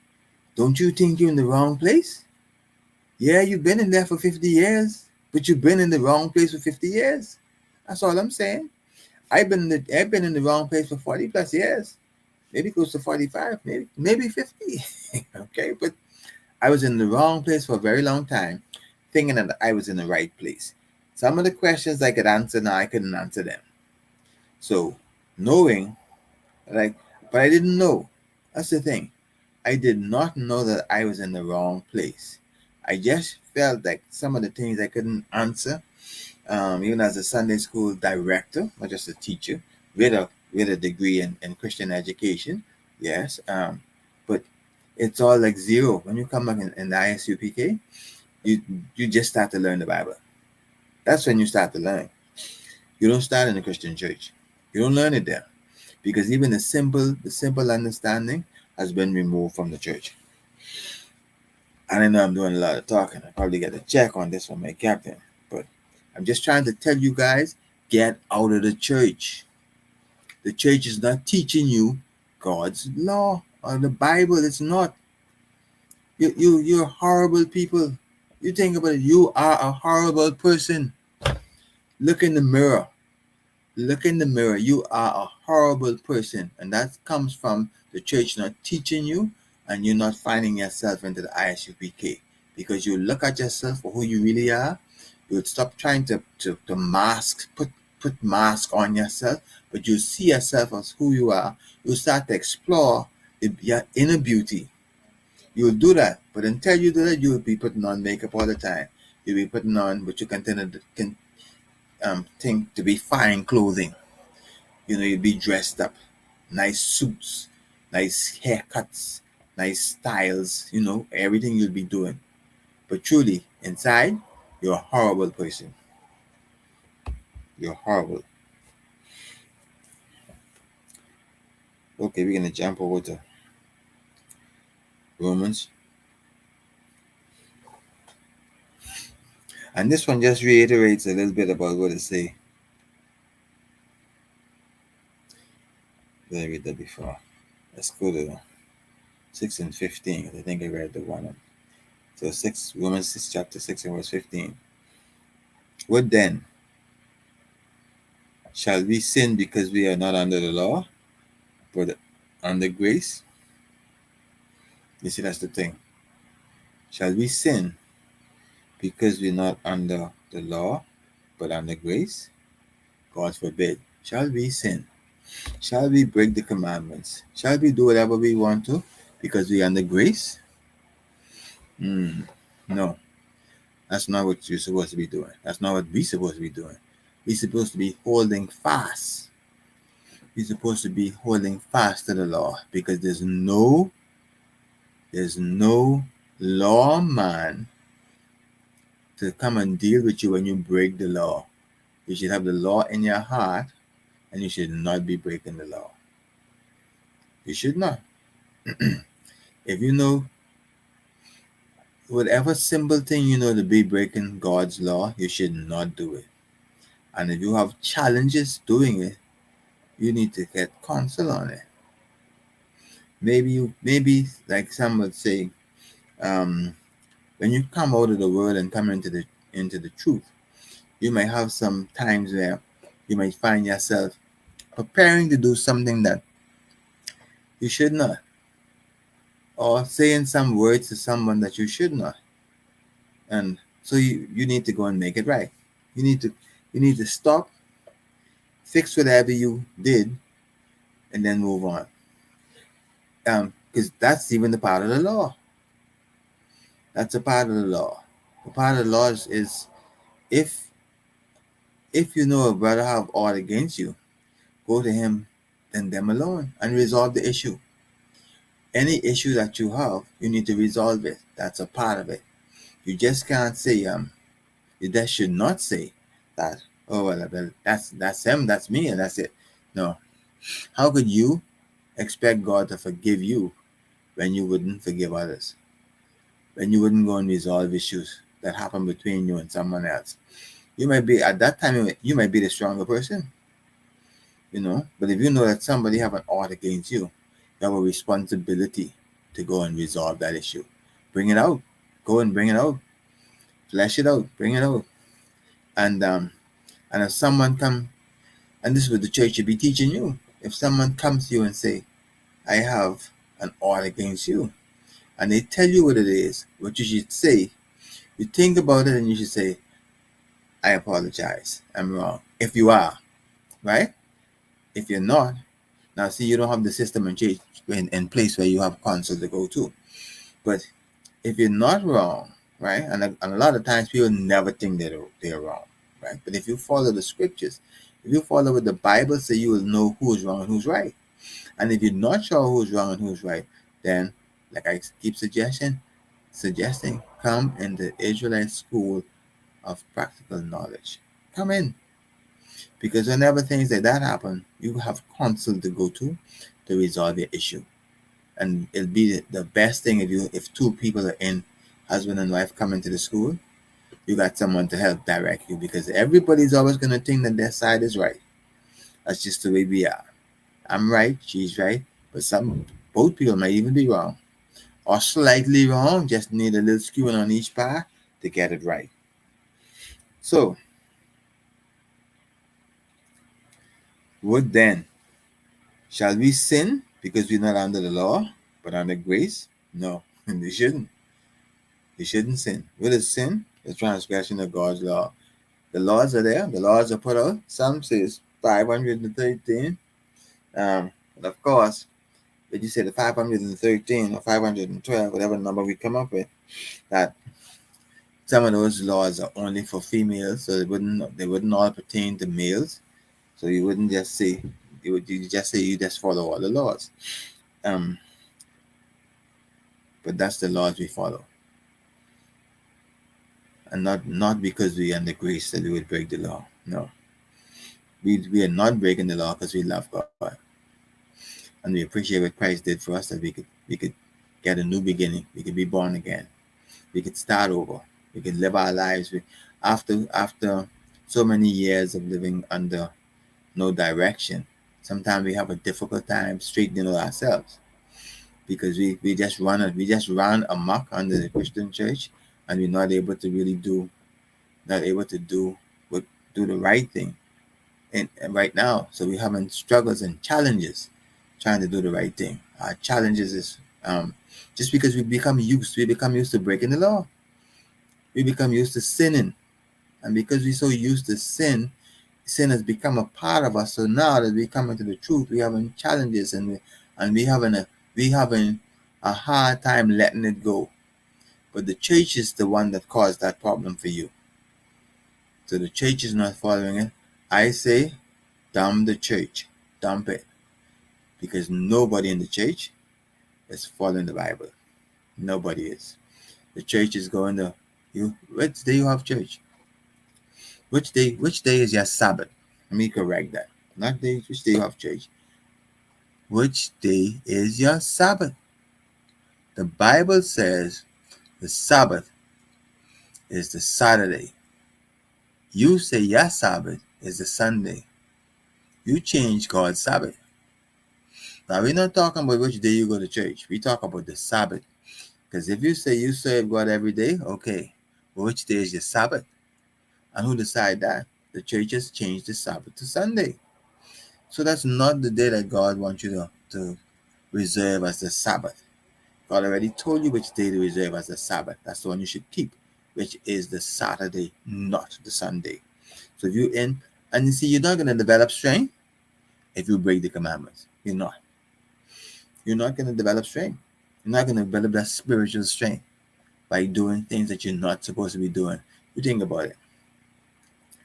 S6: don't you think you're in the wrong place? Yeah, you've been in there for 50 years, but you've been in the wrong place for 50 years. That's all I'm saying. I've been in the wrong place for 40 plus years, maybe close to 45, maybe 50. Okay, but I was in the wrong place for a very long time, thinking that I was in the right place. Some of the questions I could answer now, I couldn't answer them. So knowing, but I didn't know. That's the thing. I did not know that I was in the wrong place. I just felt like some of the things I couldn't answer, even as a Sunday school director, not just a teacher, with a degree in Christian education. Yes, but it's all like zero. When you come back in the ISUPK, you just start to learn the Bible. That's when you start to learn. You don't start in the Christian church. You don't learn it there, because even the simple understanding has been removed from the church. And I know I'm doing a lot of talking. I probably get a check on this from my captain, but I'm just trying to tell you guys, get out of the church. The church is not teaching you God's law or the Bible. It's not. You're horrible people. You think about it, you are a horrible person. Look in the mirror. Look in the mirror. You are a horrible person. And that comes from the church not teaching you and you not finding yourself into the ISUPK. Because you look at yourself for who you really are. You would stop trying to mask, put mask on yourself, but you see yourself as who you are. You start to explore your inner beauty. You'll do that, but until you do that, you'll be putting on makeup all the time. You'll be putting on what you think to be fine clothing. You'll be dressed up, nice suits, nice haircuts, nice styles. Everything you'll be doing. But truly, inside, you're a horrible person. You're horrible. Okay, we're gonna jump over to Romans. And this one just reiterates a little bit about what it say. Did I read that before? Let's go to 6 and 15. I think I read the one. So Romans 6, chapter 6 and verse 15. What then? Shall we sin because we are not under the law, but under grace? You see, that's the thing. Shall we sin because we're not under the law, but under grace? God forbid. Shall we sin? Shall we break the commandments? Shall we do whatever we want to because we're under grace? No. That's not what you're supposed to be doing. That's not what we're supposed to be doing. We're supposed to be holding fast. We're supposed to be holding fast to the law because there's no lawman to come and deal with you when you break the law. You should have the law in your heart and you should not be breaking the law. You should not. If you know whatever simple thing to be breaking God's law, you should not do it. And if you have challenges doing it, you need to get counsel on it. Maybe like some would say, when you come out of the world and come into the truth, you might have some times where you might find yourself preparing to do something that you should not, or saying some words to someone that you should not. And so you need to go and make it right. You need to stop, fix whatever you did, and then move on. Because that's even the part of the law. That's a part of the law. The part of the law is if you know a brother have aught against you, go to him and them alone and resolve the issue. Any issue that you have, you need to resolve it. That's a part of it. You just can't say you just should not say that, oh well, that's him, that's me, and that's it. No. How could you expect God to forgive you when you wouldn't forgive others? When you wouldn't go and resolve issues that happen between you and someone else? You might be, at that time, you might be the stronger person. But if you know that somebody have an ought against you, you have a responsibility to go and resolve that issue. Bring it out. Go and bring it out. Flesh it out. Bring it out. And if someone come, and this is what the church should be teaching you. If someone comes to you and say, I have an ought against you, and they tell you what it is, what you should say, you think about it and you should say, I apologize. I'm wrong. If you are, right? If you're not, now see, you don't have the system in place where you have counsel to go to. But if you're not wrong, right? And a lot of times people never think they're wrong, right? But if you follow the scriptures, if you follow what the Bible says, you will know who's wrong and who's right. And if you're not sure who's wrong and who's right, then, like I keep suggesting, come in the Israelite school of practical knowledge. Come in. Because whenever things like that happen, you have counsel to go to resolve your issue. And it'll be the best thing if two people are in, husband and wife, come into the school, you got someone to help direct you, because everybody's always going to think that their side is right. That's just the way we are. I'm right, she's right, but both people might even be wrong. or slightly wrong, just need a little skewing on each part to get it right. So, what then? Shall we sin because we're not under the law, but under grace? No, we shouldn't. We shouldn't sin. What is sin? The transgression of God's law. The laws are there. The laws are put out. Some says 513. But of course, if you say the 513 or 512, whatever number we come up with, that some of those laws are only for females, so they wouldn't all pertain to males. So you wouldn't just say you just say you just follow all the laws. But that's the laws we follow. And not because we under grace that we would break the law. No. We are not breaking the law because we love God. And we appreciate what Christ did for us, that we could get a new beginning. We could be born again. We could start over. We could live our lives after so many years of living under no direction. Sometimes we have a difficult time straightening out ourselves because we just run amok under the Christian church, and we're not able to really do the right thing. And right now, so we're having struggles and challenges trying to do the right thing. Our challenges is just because we become used to breaking the law. We become used to sinning, and because we're so used to sin has become a part of us. So now that we come into the truth, we having challenges, and we having a hard time letting it go. But the church is the one that caused that problem for you. So the church is not following it. I say, dump the church, dump it, because nobody in the church is following the Bible. Nobody is. The church is going to you. Which day you have church? Which day is your Sabbath? Let me correct that. Not day. Which day you have church? Which day is your Sabbath? The Bible says the Sabbath is the Saturday. You say your Sabbath is the Sunday. You change God's Sabbath. Now, we're not talking about which day you go to church. We talk about the Sabbath. Because if you say you serve God every day, okay, well, which day is your Sabbath? And who decide that? The church has changed the Sabbath to Sunday. So that's not the day that God wants you to reserve as the Sabbath. God already told you which day to reserve as the Sabbath. That's the one you should keep, which is the Saturday, not the Sunday. So if you're in, and you see, you're not going to develop strength if you break the commandments. You're not. You're not going to develop strength. You're not going to develop that spiritual strength by doing things that you're not supposed to be doing. You think about it.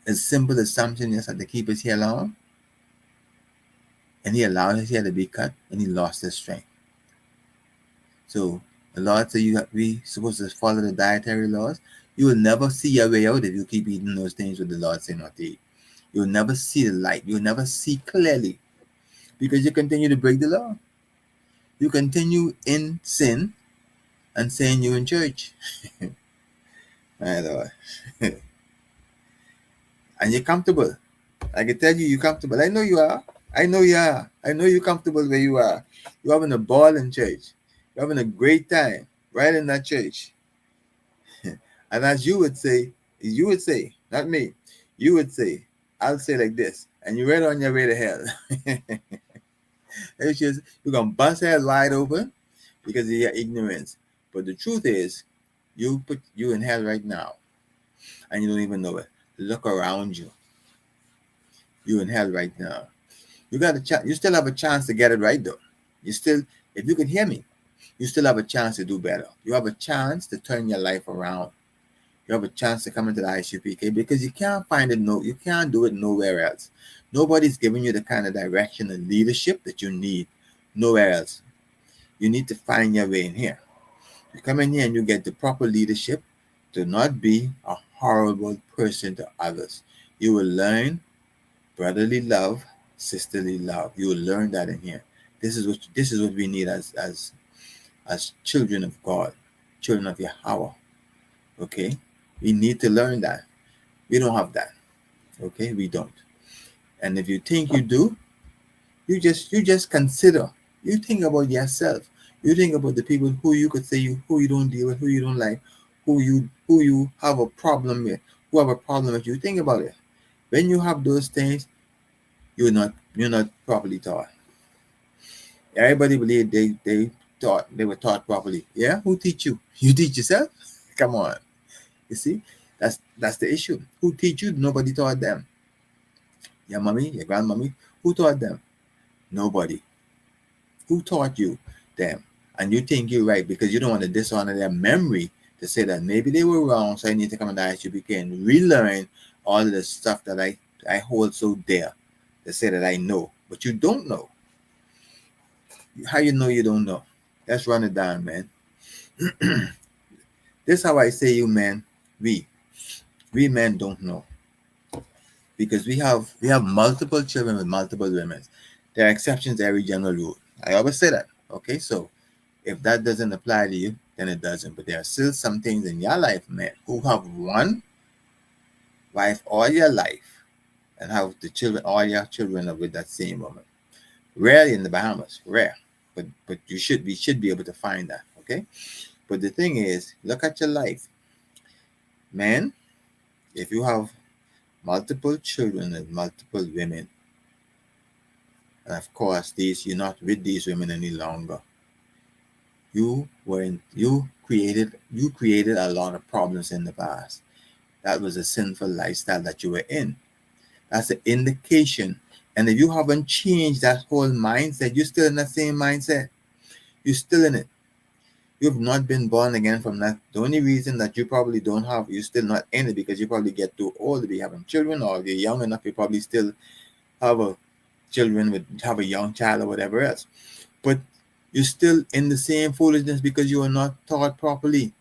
S6: As simple as something just had to keep his hair long, and he allowed his hair to be cut, and he lost his strength. So the Lord said we supposed to follow the dietary laws. You will never see your way out if you keep eating those things what the Lord said not to eat. You'll never see the light. You'll never see clearly because you continue to break the law. You continue in sin and saying you're in church. My Lord. And you're comfortable. I can tell you're comfortable. I know you are. I know you are. I know you're comfortable where you are. You're having a ball in church. You're having a great time right in that church. And as you would say, not me, you would say, I'll say like this, and you're right on your way to hell. It's just, you're going to bust heads wide open because of your ignorance. But the truth is, you in hell right now, and you don't even know it. Look around you. You're in hell right now. You still have a chance to get it right, though. If you can hear me, you still have a chance to do better. You have a chance to turn your life around. You have a chance to come into the ICPK because you can't find it. You can't do it nowhere else. Nobody's giving you the kind of direction and leadership that you need nowhere else. You need to find your way in here. You come in here and you get the proper leadership to not be a horrible person to others. You will learn brotherly love, sisterly love. You will learn that in here. This is what we need as children of God, children of Yahweh. Okay, we need to learn that. We don't have that. Okay, we don't. And if you think you do, you just consider. You think about yourself. You think about the people who you could say who you don't deal with, who you don't like, who you have a problem with, who have a problem with you. Think about it. When you have those things, you're not properly taught. Everybody believe they were taught properly. Yeah, who teach you? You teach yourself. Come on. You see, that's the issue. Who teach you? Nobody taught them. Your mommy, your grandmommy, who taught them? Nobody. Who taught you? Them. And you think you're right because you don't want to dishonor their memory to say that maybe they were wrong, so I need to come and ask you begin relearn all of the stuff that I hold so dear to say that I know, but you don't know. How you know you don't know? Let's run it down, man. This is how I say you men, we men don't know. Because we have multiple children with multiple women. There are exceptions to every general rule. I always say that. Okay, so if that doesn't apply to you, then it doesn't. But there are still some things in your life, man, who have one wife all your life and have the children, all your children are with that same woman. Rare in the Bahamas, rare. But we should be able to find that. Okay. But the thing is, look at your life. Man, if you have multiple children and multiple women, and of course you're not with these women any longer. You created a lot of problems in the past. That was a sinful lifestyle that you were in. That's an indication. And if you haven't changed that whole mindset, you're still in that same mindset. You're still in it. You've not been born again from that. The only reason that you probably don't have, you're still not in it because you probably get too old to be having children, or if you're young enough, you probably still have have a young child or whatever else. But you're still in the same foolishness because you are not taught properly.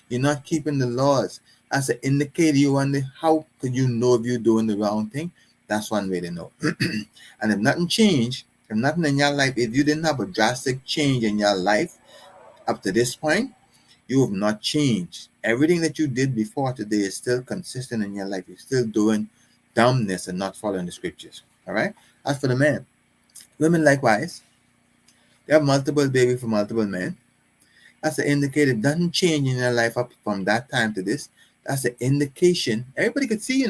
S6: You're not keeping the laws. As an indicator, you wonder how could you know if you're doing the wrong thing? That's one way to know. And if nothing changed, if nothing in your life, if you didn't have a drastic change in your life up to this point, you have not changed. Everything that you did before today is still consistent in your life. You're still doing dumbness and not following the scriptures. All right? As for the men, women likewise, they have multiple babies for multiple men. That's an indicator. Nothing changed in your life up from that time to this. That's an indication. Everybody could see,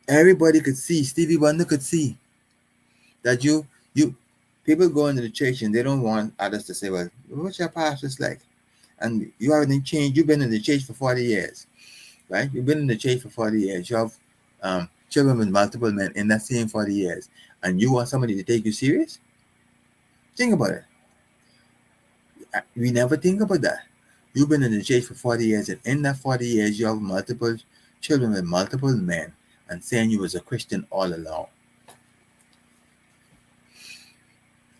S6: Everybody could see. Stevie Wonder could see that you people go into the church and they don't want others to say, well, what's your pastor's like? And you haven't changed. You've been in the church for 40 years, right? You've been in the church for 40 years. You have children with multiple men in that same 40 years. And you want somebody to take you serious? Think about it. We never think about that. You've been in the church for 40 years, and in that 40 years, you have multiple children with multiple men, and saying you was a Christian all along.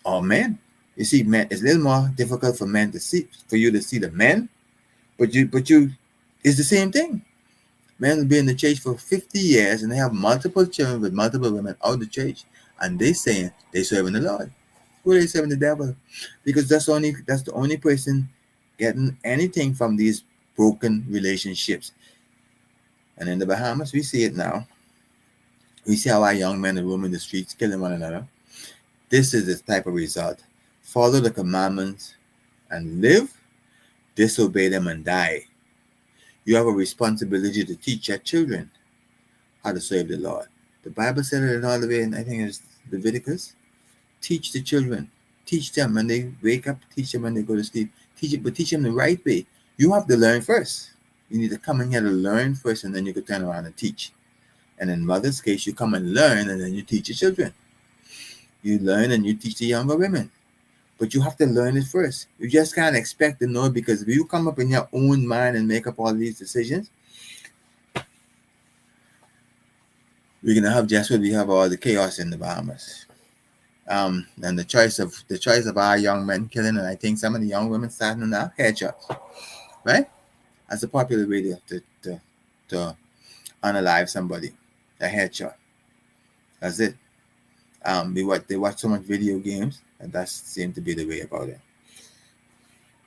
S6: Or men. You see, men, it's a little more difficult for men to see, for you to see the men, but you, it's the same thing. Men will be in the church for 50 years, and they have multiple children with multiple women out of the church, and they saying they serving the Lord. Who are they serving? The devil? Because that's the only person getting anything from these broken relationships. And in the Bahamas, we see it now. We see how our young men are roaming the streets, killing one another. This is the type of result. Follow the commandments and live, disobey them and die. You have a responsibility to teach your children how to serve the Lord. The Bible said it all the way, and I think it's Leviticus. Teach the children. Teach them when they wake up. Teach them when they go to sleep. Teach them the right way. You have to learn first. You need to come in here to learn first, and then you can turn around and teach. And in mother's case, you come and learn, and then you teach your children. You learn and you teach the younger women. But you have to learn it first. You just can't expect to know, because if you come up in your own mind and make up all these decisions, we're gonna have just what we have, all the chaos in the Bahamas. And the choice of our young men killing, and I think some of the young women starting now headshots, right? As a popular way to unalive somebody, a headshot. That's it. They watch so much video games, and that seems to be the way about it.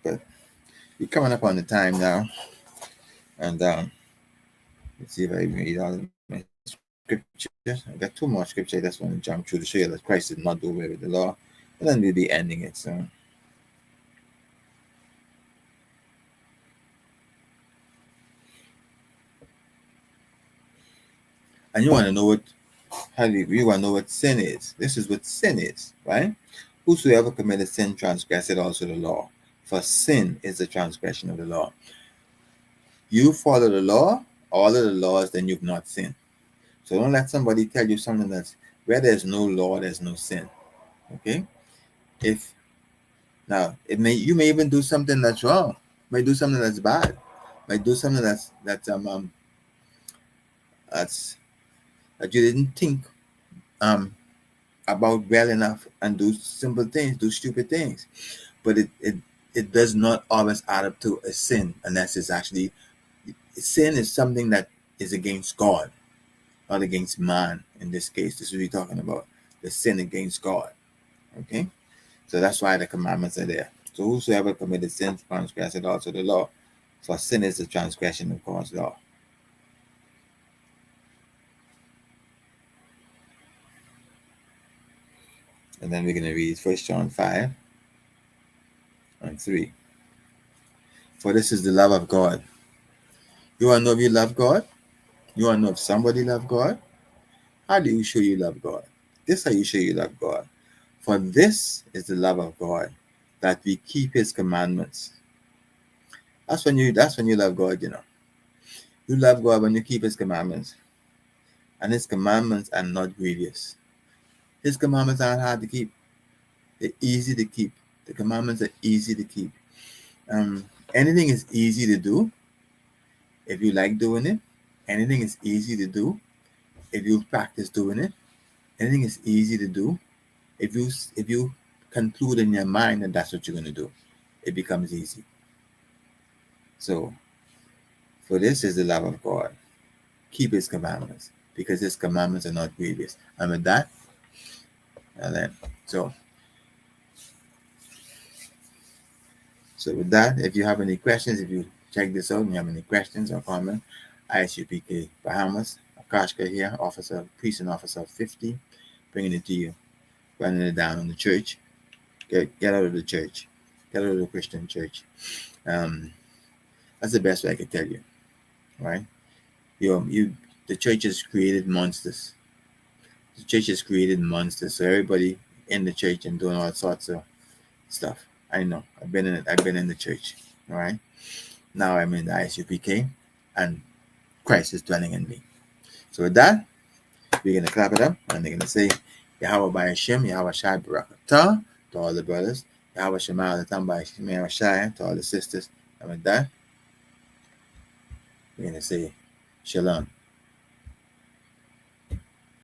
S6: But we're coming up on the time now, and let's see if I read all of my scriptures. I got two more scriptures. I just want to jump through to show you that Christ did not do away with the law. And then we'll be ending it soon. And you want to know what, you want to know what sin is. This is what sin is, right? Whosoever committed sin transgressed also the law. For sin is the transgression of the law. You follow the law, all of the laws, then you've not sinned. So don't let somebody tell you something that's where there's no law, there's no sin. Okay? If now you may even do something that's wrong, might do something that's bad, might do something that's that you didn't think about well enough, and do simple things, do stupid things. But it does not always add up to a sin unless it's actually, sin is something that is against God, not against man. In this case, this is what we're talking about, the sin against God. Okay, so that's why the commandments are there. So whosoever committed sin transgressed also the law, for sin is the transgression of God's law. And then we're going to read 1 John 5 and 3. For this is the love of God. You want to know if you love God? You want to know if somebody loves God? How do you show you love God? This is how you show you love God. For this is the love of God, that we keep his commandments. That's when you love God, you know. You love God when you keep his commandments. And his commandments are not grievous. His commandments aren't hard to keep. They're easy to keep. The commandments are easy to keep. Anything is easy to do if you like doing it. Anything is easy to do if you practice doing it. Anything is easy to do if you conclude in your mind that that's what you're going to do. It becomes easy. So, for this is the love of God. Keep his commandments, because his commandments are not grievous. And with that, and then so with that, if you have any questions, if you check this out and you have any questions or comments, ISUPK Bahamas, Akashka here, officer, priest and officer 50, bringing it to you, running it down on the church. Get out of the church. Get out of the Christian church. That's the best way I can tell you, right? The church has created monsters. The church has created monsters. So everybody in the church and doing all sorts of stuff. I know. I've been in it. I've been in the church. All right. Now I'm in the ISUPK, and Christ is dwelling in me. So with that, we're gonna clap it up, and they're gonna say, Yahweh by Hashem, Yahweh Shai Barakatah to all the brothers, Yahweh Shema Latam by Yahweh Shai to all the sisters. And with that, we're gonna say Shalom.